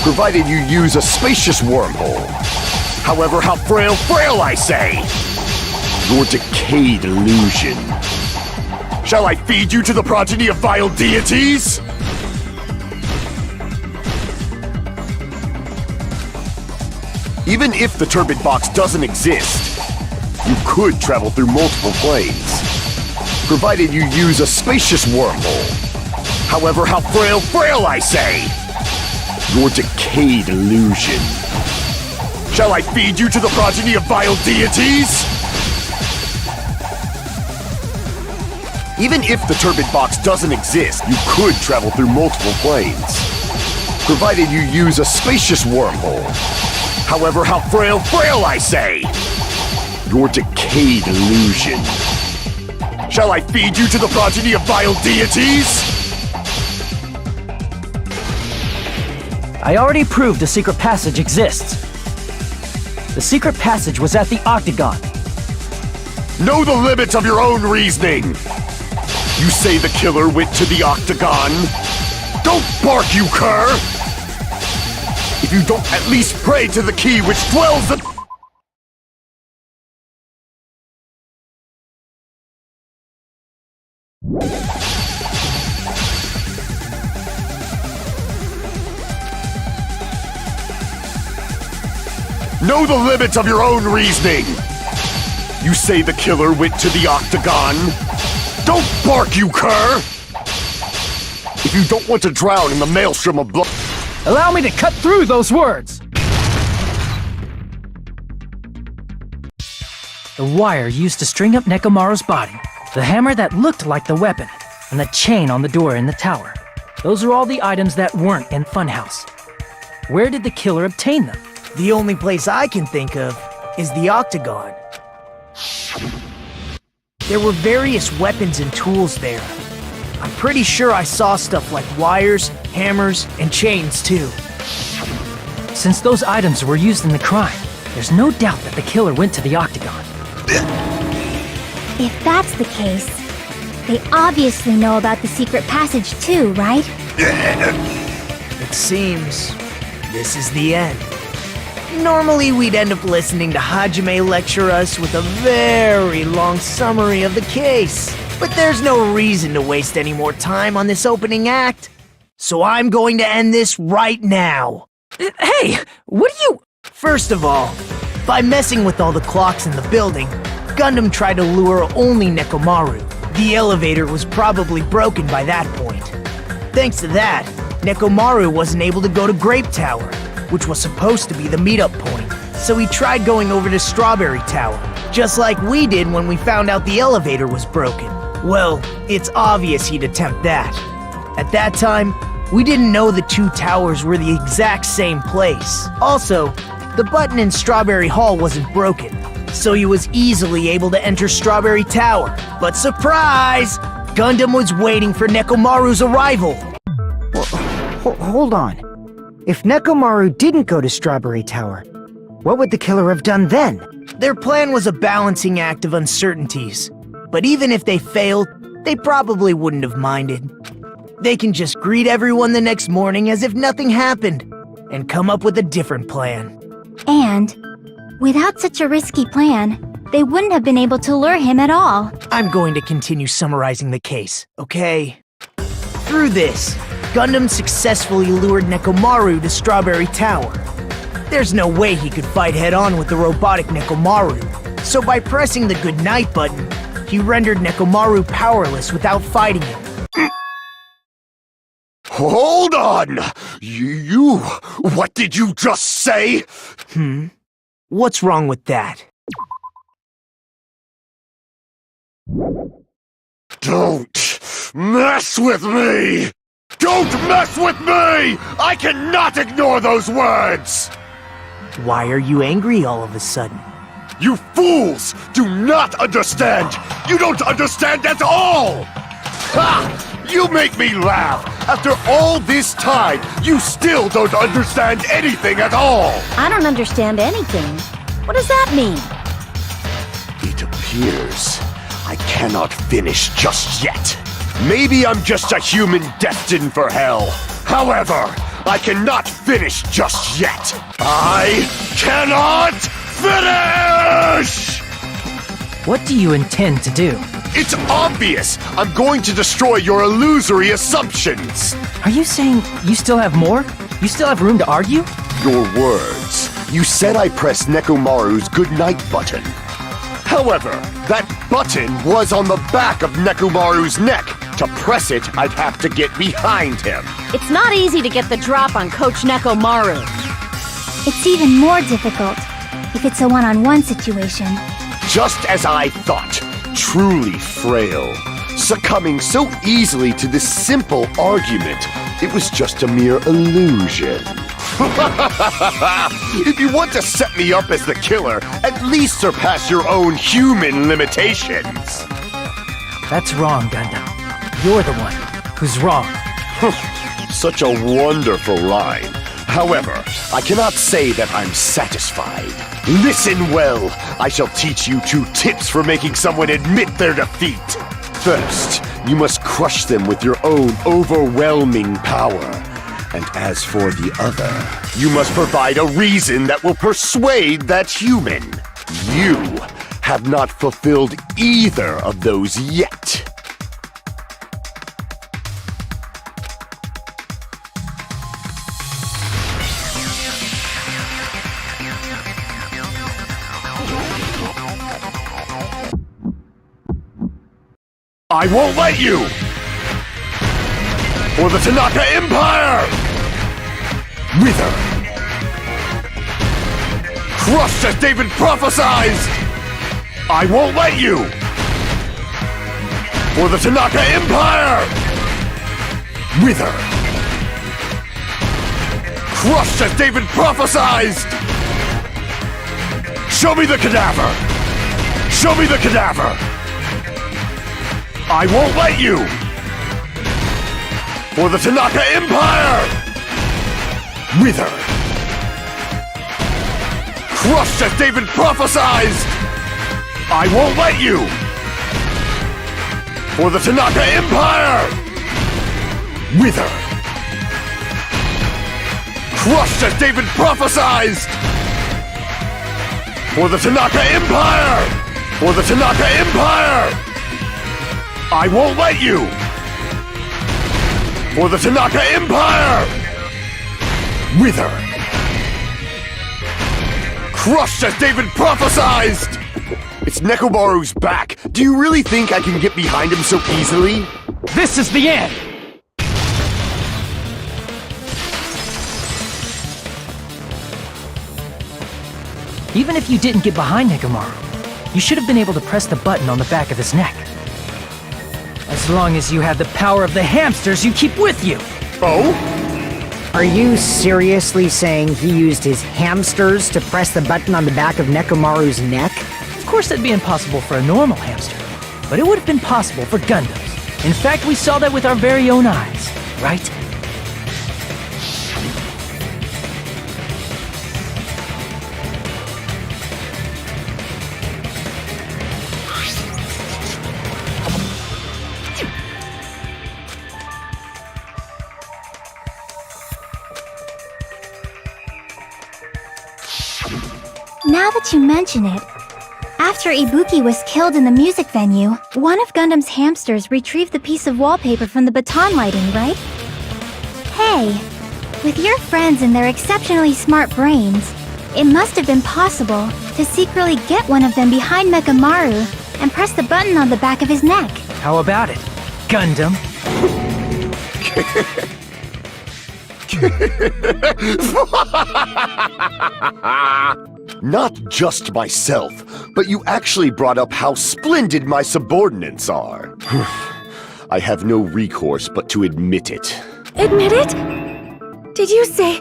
Speaker 6: provided you use a spacious wormhole. However, how frail I say! Your decayed illusion. Shall I feed you to the progeny of vile deities? Even if the turbid box doesn't exist, you could travel through multiple planes, provided you use a spacious wormhole. However, how frail I say! Your decayed illusion. Shall I feed you to the progeny of vile deities? Even if the turbid box doesn't exist, you could travel through multiple planes, provided you use a spacious wormhole. However, how frail I say! Your decayed illusion. Shall I feed you to the progeny of vile deities?
Speaker 7: I already proved a secret passage exists. The secret passage was at the Octagon.
Speaker 6: Know the limits of your own reasoning! You say the killer went to the octagon? Don't bark, you cur! If you don't at least pray to the key which dwells the... Know the limits of your own reasoning! You say the killer went to the octagon? Don't bark, you cur! If you don't want to drown in the maelstrom of blood...
Speaker 7: Allow me to cut through those words! The wire used to string up Nekomaru's body, the hammer that looked like the weapon, and the chain on the door in the tower. Those are all the items that weren't in Funhouse. Where did the killer obtain them?
Speaker 1: The only place I can think of is the octagon. There were various weapons and tools there. I'm pretty sure I saw stuff like wires, hammers, and chains too.
Speaker 7: Since those items were used in the crime, there's no doubt that the killer went to the octagon.
Speaker 5: If that's the case, they obviously know about the secret passage too, right?
Speaker 1: It seems this is the end. Normally we'd end up listening to Hajime lecture us with a very long summary of the case. But there's no reason to waste any more time on this opening act. So I'm going to end this right now.
Speaker 7: Hey, what are you...
Speaker 1: First of all, by messing with all the clocks in the building, Gundam tried to lure only Nekomaru. The elevator was probably broken by that point. Thanks to that, Nekomaru wasn't able to go to Grape Tower, which was supposed to be the meetup point. So he tried going over to Strawberry Tower, just like we did when we found out the elevator was broken. Well, it's obvious he'd attempt that. At that time, we didn't know the two towers were the exact same place. Also, the button in Strawberry Hall wasn't broken, so he was easily able to enter Strawberry Tower. But surprise! Gundam was waiting for Nekomaru's arrival.
Speaker 2: Hold on. If Nekomaru didn't go to Strawberry Tower, what would the killer have done then?
Speaker 1: Their plan was a balancing act of uncertainties. But even if they failed, they probably wouldn't have minded. They can just greet everyone the next morning as if nothing happened, and come up with a different plan.
Speaker 5: And, without such a risky plan, they wouldn't have been able to lure him at all.
Speaker 1: I'm going to continue summarizing the case, okay? Through this, Gundam successfully lured Nekomaru to Strawberry Tower. There's no way he could fight head-on with the robotic Nekomaru, so by pressing the goodnight button, he rendered Nekomaru powerless without fighting him.
Speaker 6: Hold on! You... What did you just say?
Speaker 1: What's wrong with that?
Speaker 6: Don't mess with me! Don't mess with me! I cannot ignore those words!
Speaker 1: Why are you angry all of a sudden?
Speaker 6: You fools do not understand! You don't understand at all! Ha! You make me laugh! After all this time, you still don't understand anything at all!
Speaker 3: I don't understand anything. What does that mean?
Speaker 6: It appears I cannot finish just yet. Maybe I'm just a human destined for hell. However, I cannot finish just yet. I cannot finish!
Speaker 7: What do you intend to do?
Speaker 6: It's obvious! I'm going to destroy your illusory assumptions!
Speaker 7: Are you saying you still have more? You still have room to argue?
Speaker 6: Your words. You said I pressed Nekomaru's goodnight button. However, that button was on the back of Nekomaru's neck. To press it, I'd have to get behind him.
Speaker 3: It's not easy to get the drop on Coach Nekomaru.
Speaker 5: It's even more difficult if it's a one-on-one situation.
Speaker 6: Just as I thought. Truly frail. Succumbing so easily to this simple argument. It was just a mere illusion. If you want to set me up as the killer, at least surpass your own human limitations.
Speaker 7: That's wrong, Gundam. You're the one who's wrong.
Speaker 6: Such a wonderful line. However, I cannot say that I'm satisfied. Listen well. I shall teach you 2 tips for making someone admit their defeat. First, you must crush them with your own overwhelming power. And as for the other, you must provide a reason that will persuade that human. You have not fulfilled either of those yet. I won't let you! For the Tanaka Empire! Wither! Crushed as David prophesied! I won't let you! For the Tanaka Empire! Wither! Crushed as David prophesied! Show me the cadaver! Show me the cadaver! I won't let you! For the Tanaka Empire! Wither! Crushed as David prophesied! I won't let you! For the Tanaka Empire! Wither! Crushed as David prophesied! For the Tanaka Empire! For the Tanaka Empire! I won't let you! For the Tanaka Empire! Wither! Crushed as David prophesied! It's Nekomaru's back. Do you really think I can get behind him so easily?
Speaker 7: This is the end! Even if you didn't get behind Nekomaru, you should have been able to press the button on the back of his neck. As long as you have the power of the hamsters you keep with you!
Speaker 6: Oh?
Speaker 2: Are you seriously saying he used his hamsters to press the button on the back of Nekomaru's neck?
Speaker 7: Of course that'd be impossible for a normal hamster, but it would have been possible for Gundams. In fact, we saw that with our very own eyes, right?
Speaker 5: Now that you mention it, after Ibuki was killed in the music venue, one of Gundam's hamsters retrieved the piece of wallpaper from the baton lighting, right? Hey, with your friends and their exceptionally smart brains, it must have been possible to secretly get one of them behind Nekomaru and press the button on the back of his neck.
Speaker 7: How about it, Gundam?
Speaker 6: Not just myself, but you actually brought up how splendid my subordinates are. I have no recourse but to admit it.
Speaker 8: Admit it? Did you say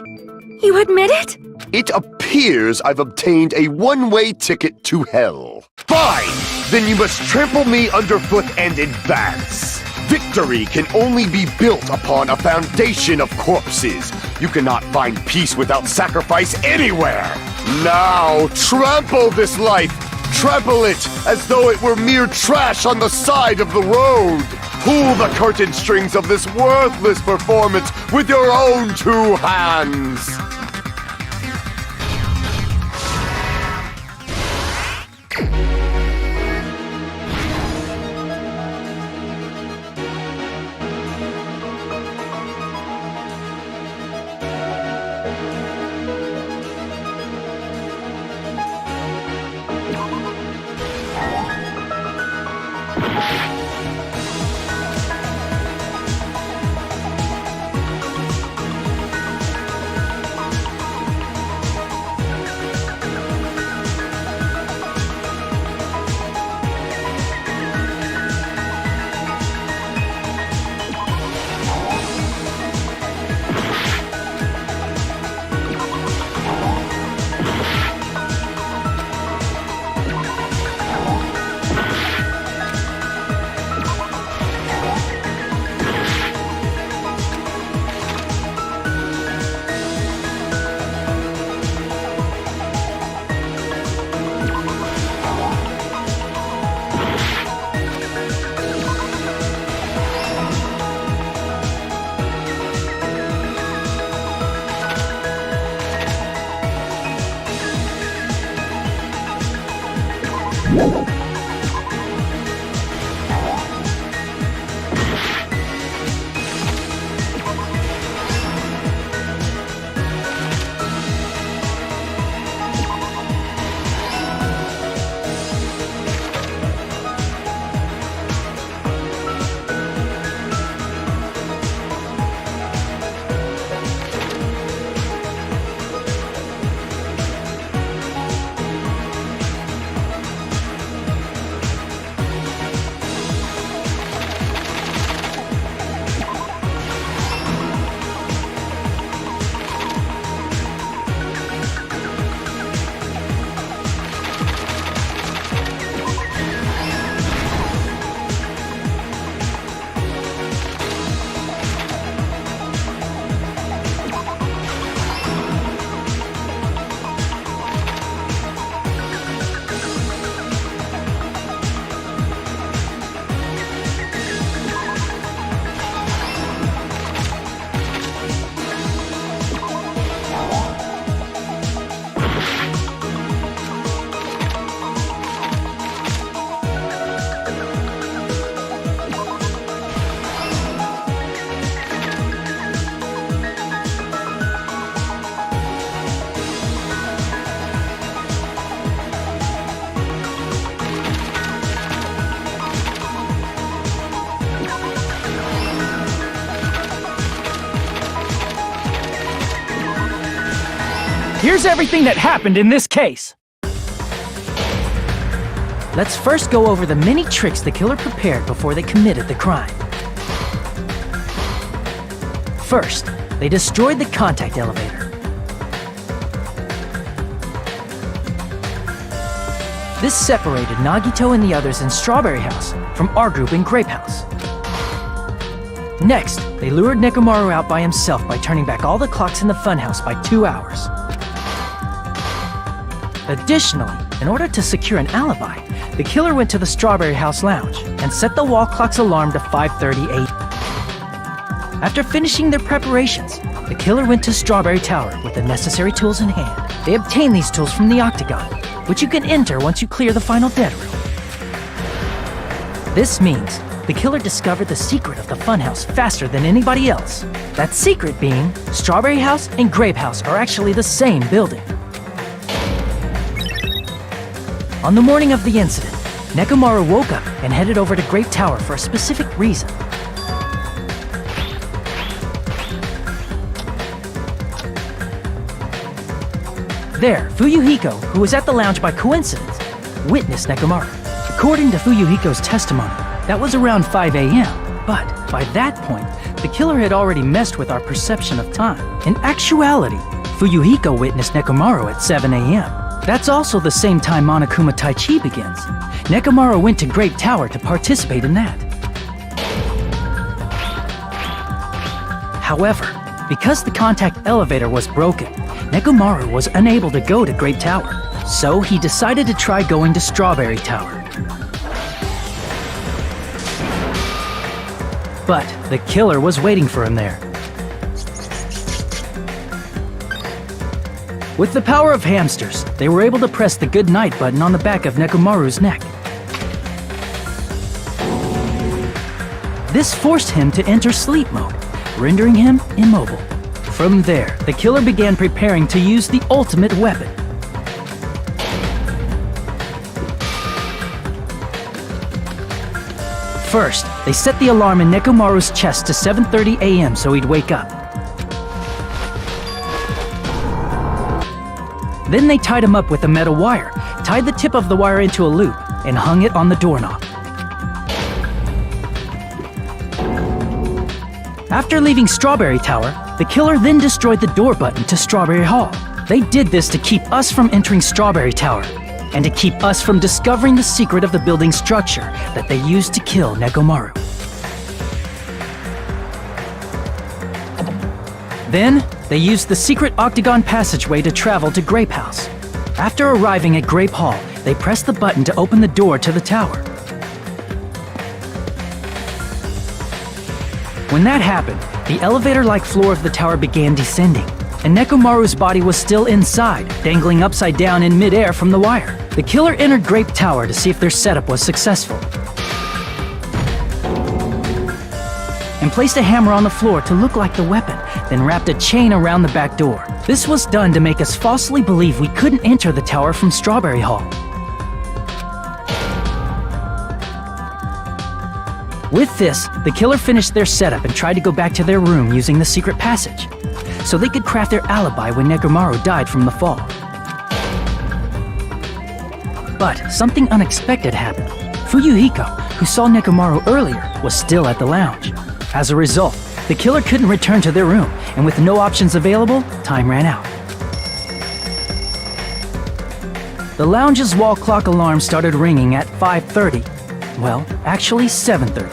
Speaker 8: you admit it?
Speaker 6: It appears I've obtained a one-way ticket to hell. Fine! Then you must trample me underfoot and advance. Victory can only be built upon a foundation of corpses. You cannot find peace without sacrifice anywhere. Now, trample this life. Trample it as though it were mere trash on the side of the road. Pull the curtain strings of this worthless performance with your own 2 hands.
Speaker 7: Here's everything that happened in this case. Let's first go over the many tricks the killer prepared before they committed the crime. First, they destroyed the contact elevator. This separated Nagito and the others in Strawberry House from our group in Grape House. Next, they lured Nekomaru out by himself by turning back all the clocks in the funhouse by 2 hours. Additionally, in order to secure an alibi, the killer went to the Strawberry House lounge and set the wall clock's alarm to 5:30 a.m. After finishing their preparations, the killer went to Strawberry Tower with the necessary tools in hand. They obtained these tools from the octagon, which you can enter once you clear the final dead room. This means the killer discovered the secret of the funhouse faster than anybody else. That secret being, Strawberry House and Grape House are actually the same building. On the morning of the incident, Nekomaru woke up and headed over to Grape Tower for a specific reason. There, Fuyuhiko, who was at the lounge by coincidence, witnessed Nekomaru. According to Fuyuhiko's testimony, that was around 5 a.m., but by that point, the killer had already messed with our perception of time. In actuality, Fuyuhiko witnessed Nekomaru at 7 a.m. That's also the same time Monokuma Tai Chi begins. Nekomaru went to Grape Tower to participate in that. However, because the contact elevator was broken, Nekomaru was unable to go to Grape Tower, so he decided to try going to Strawberry Tower. But the killer was waiting for him there. With the power of hamsters, they were able to press the good night button on the back of Nekomaru's neck. This forced him to enter sleep mode, rendering him immobile. From there, the killer began preparing to use the ultimate weapon. First, they set the alarm in Nekomaru's chest to 7:30 a.m. so he'd wake up. Then they tied him up with a metal wire, tied the tip of the wire into a loop, and hung it on the doorknob. After leaving Strawberry Tower, the killer then destroyed the door button to Strawberry Hall. They did this to keep us from entering Strawberry Tower, and to keep us from discovering the secret of the building structure that they used to kill Nekomaru. Then, they used the secret octagon passageway to travel to Grape House. After arriving at Grape Hall, they pressed the button to open the door to the tower. When that happened, the elevator-like floor of the tower began descending, and Nekomaru's body was still inside, dangling upside down in midair from the wire. The killer entered Grape Tower to see if their setup was successful, and placed a hammer on the floor to look like the weapon, then wrapped a chain around the back door. This was done to make us falsely believe we couldn't enter the tower from Strawberry Hall. With this, the killer finished their setup and tried to go back to their room using the secret passage, so they could craft their alibi when Nekomaru died from the fall. But something unexpected happened. Fuyuhiko, who saw Nekomaru earlier, was still at the lounge. As a result, the killer couldn't return to their room, and with no options available, time ran out. The lounge's wall clock alarm started ringing at 5:30. Well, actually 7:30.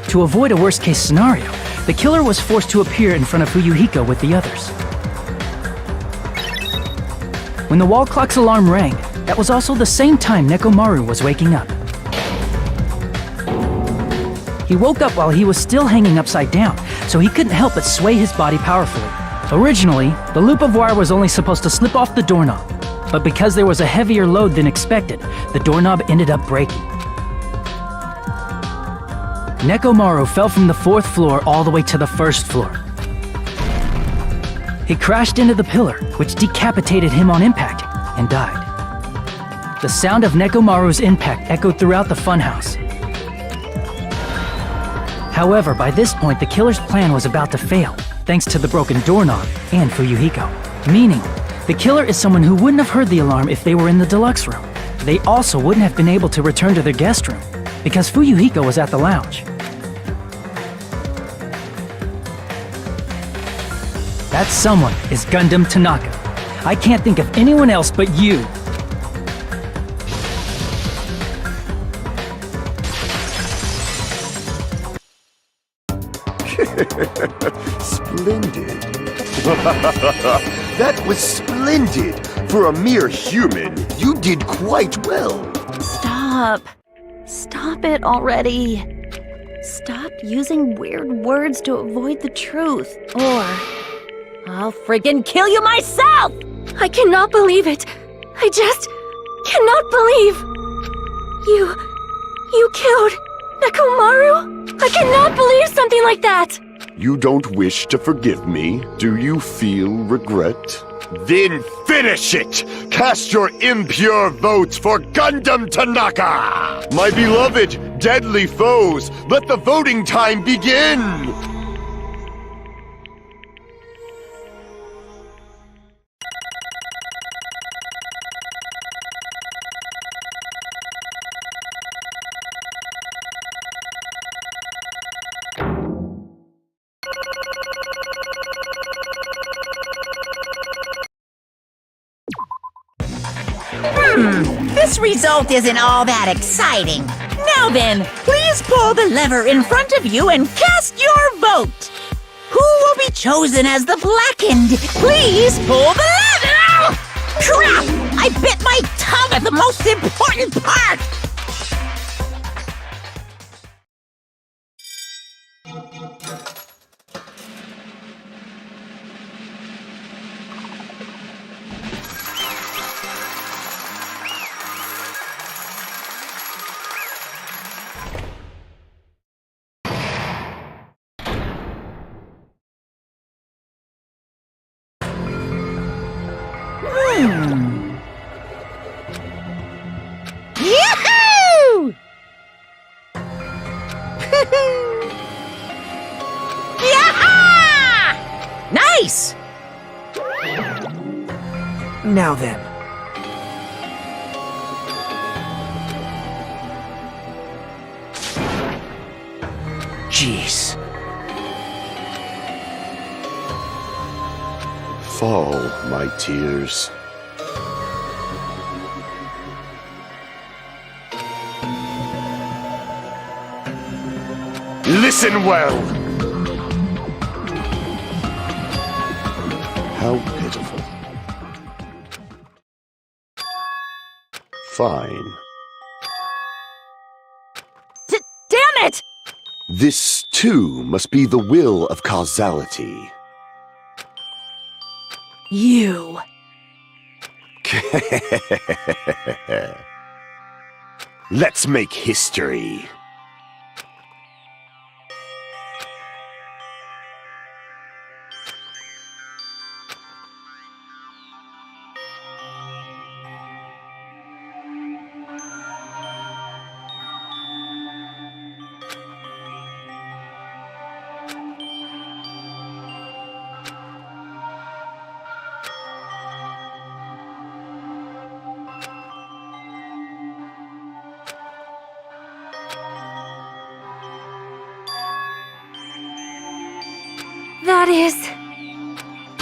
Speaker 7: To avoid a worst-case scenario, the killer was forced to appear in front of Fuyuhiko with the others. When the wall clock's alarm rang, that was also the same time Nekomaru was waking up. He woke up while he was still hanging upside down, so he couldn't help but sway his body powerfully. Originally, the loop of wire was only supposed to slip off the doorknob, but because there was a heavier load than expected, the doorknob ended up breaking. Nekomaru fell from the 4th floor all the way to the 1st floor. He crashed into the pillar, which decapitated him on impact, and died. The sound of Nekomaru's impact echoed throughout the funhouse. However, by this point, the killer's plan was about to fail, thanks to the broken doorknob and Fuyuhiko. Meaning, The killer is someone who wouldn't have heard the alarm if they were in the deluxe room. They also wouldn't have been able to return to their guest room, because Fuyuhiko was at the lounge. That someone is Gundam Tanaka. I can't think of anyone else but you.
Speaker 6: Splendid. That was splendid. For a mere human, you did quite well.
Speaker 3: Stop. Stop it already. Stop using weird words to avoid the truth. Or I'll friggin' kill you myself!
Speaker 8: I cannot believe it. I just cannot believe. You killed Nekomaru? I cannot believe something like that.
Speaker 6: You don't wish to forgive me? Do you feel regret? Then finish it! Cast your impure votes for Gundam Tanaka! My beloved, deadly foes, let the voting time begin!
Speaker 9: This result isn't all that exciting. Now then, please pull the lever in front of you and cast your vote. Who will be chosen as the blackened? Please pull the lever! Crap! I bit my tongue at the most important part! Yahoo! Yaha! Nice!
Speaker 1: Now then. Jeez.
Speaker 6: Fall, my tears. Listen well! How pitiful. Fine.
Speaker 3: Damn it!
Speaker 6: This, too, must be the will of causality.
Speaker 3: You.
Speaker 6: Let's make history.
Speaker 8: That is...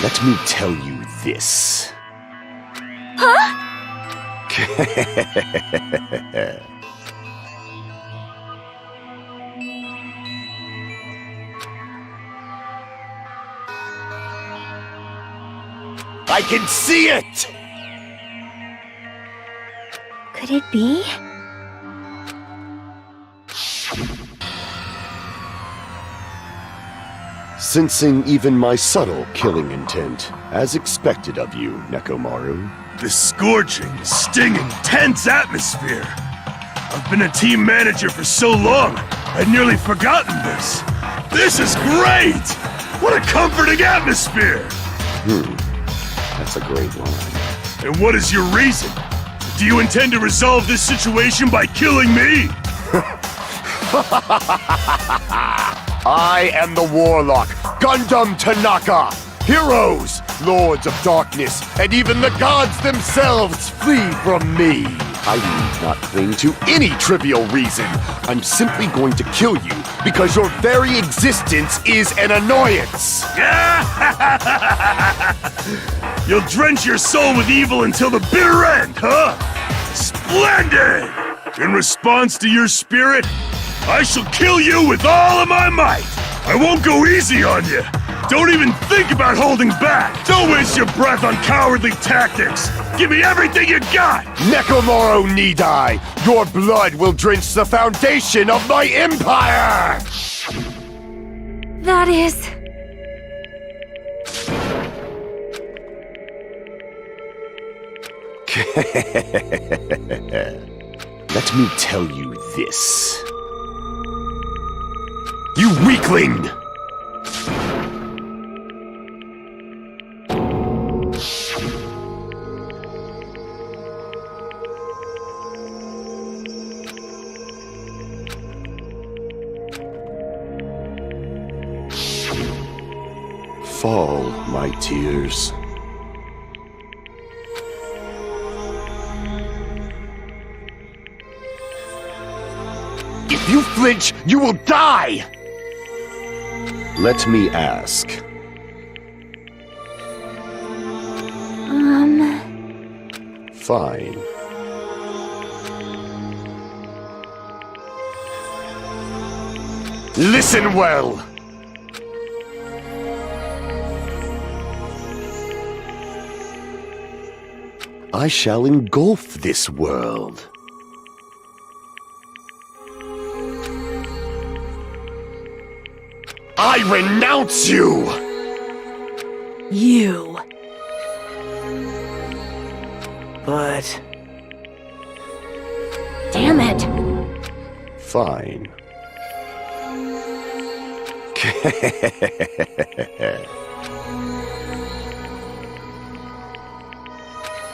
Speaker 6: Let me tell you this.
Speaker 8: Huh?
Speaker 6: I can see it!
Speaker 5: Could it be?
Speaker 6: Sensing even my subtle killing intent, as expected of you, Nekomaru.
Speaker 11: The scorching, stinging, tense atmosphere. I've been a team manager for so long, I'd nearly forgotten this. This is great! What a comforting atmosphere!
Speaker 6: That's a great line.
Speaker 11: And what is your reason? Do you intend to resolve this situation by killing me?
Speaker 6: I am the Warlock, Gundam Tanaka! Heroes, lords of darkness, and even the gods themselves flee from me. I need not cling to any trivial reason. I'm simply going to kill you because your very existence is an annoyance.
Speaker 11: You'll drench your soul with evil until the bitter end, huh? Splendid! In response to your spirit, I shall kill you with all of my might. I won't go easy on you. Don't even think about holding back. Don't waste your breath on cowardly tactics. Give me everything you got.
Speaker 6: Nekomoro need I. Your blood will drench the foundation of my empire.
Speaker 8: That is...
Speaker 6: Let me tell you this. You weakling! Fall, my tears. If you flinch, you will die! Let me ask. Fine. Listen well! I shall engulf this world. I renounce you!
Speaker 3: You.
Speaker 1: But
Speaker 3: Damn it.
Speaker 6: Fine.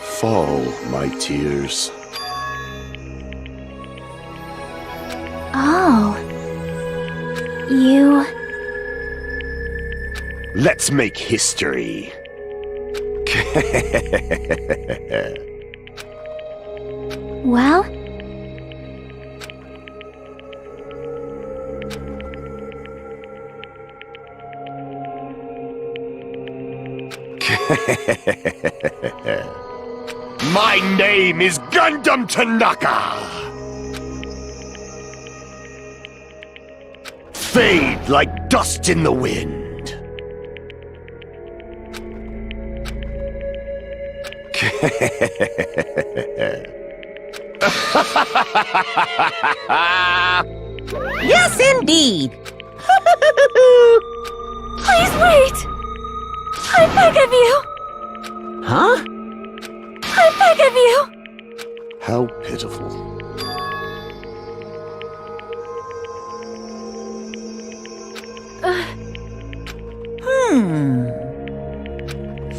Speaker 6: Fall, my tears.
Speaker 5: Oh. You...
Speaker 6: Let's make history.
Speaker 5: Well?
Speaker 6: My name is Gundam Tanaka! Fade like dust in the wind.
Speaker 9: Yes, indeed.
Speaker 8: Please wait! I beg of you!
Speaker 9: Huh?
Speaker 8: I beg of you!
Speaker 6: How pitiful.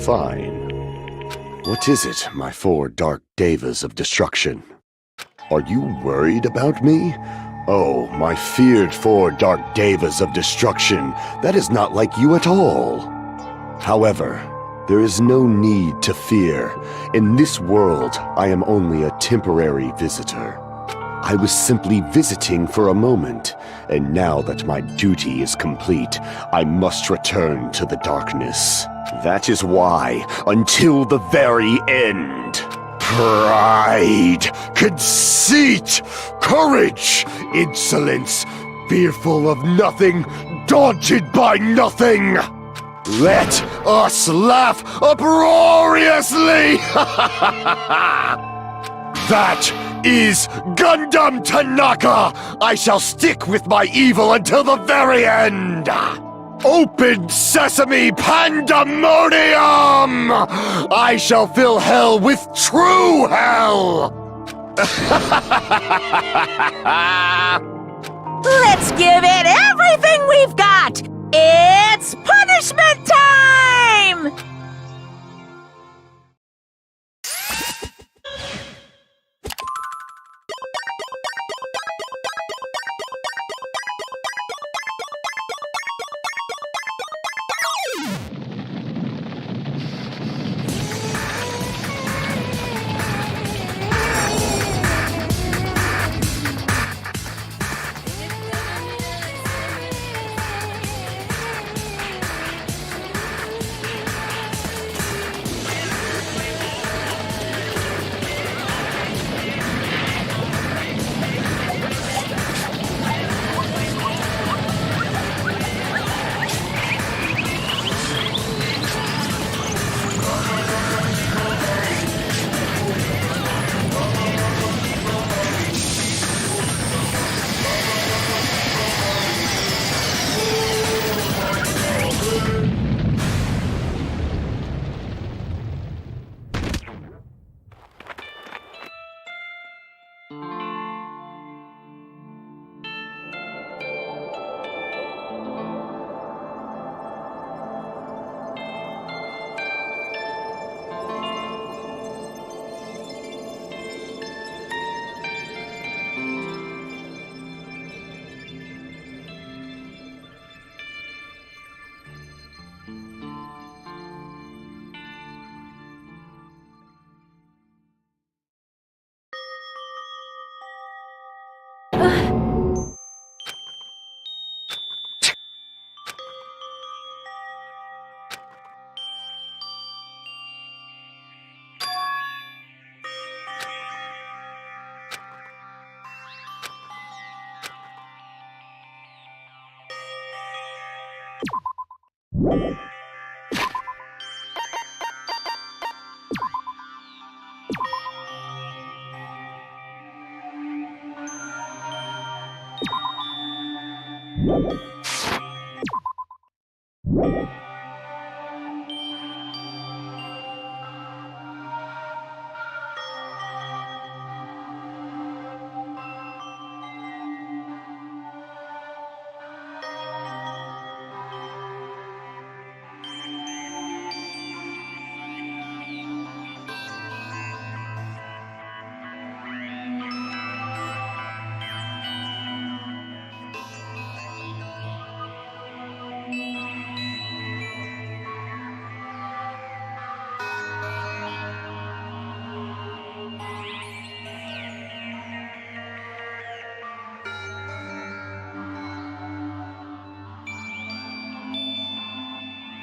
Speaker 6: Fine. What is it, my four dark devas of destruction? Are you worried about me? Oh, my feared four dark devas of destruction, that is not like you at all. However, there is no need to fear. In this world, I am only a temporary visitor. I was simply visiting for a moment, and now that my duty is complete, I must return to the darkness. That is why, until the very end, pride, conceit, courage, insolence, fearful of nothing, daunted by nothing. Let us laugh uproariously! That is Gundam Tanaka! I shall stick with my evil until the very end! Open sesame pandemonium! I shall fill hell with true hell!
Speaker 9: Let's give it everything we've got! It's punishment time!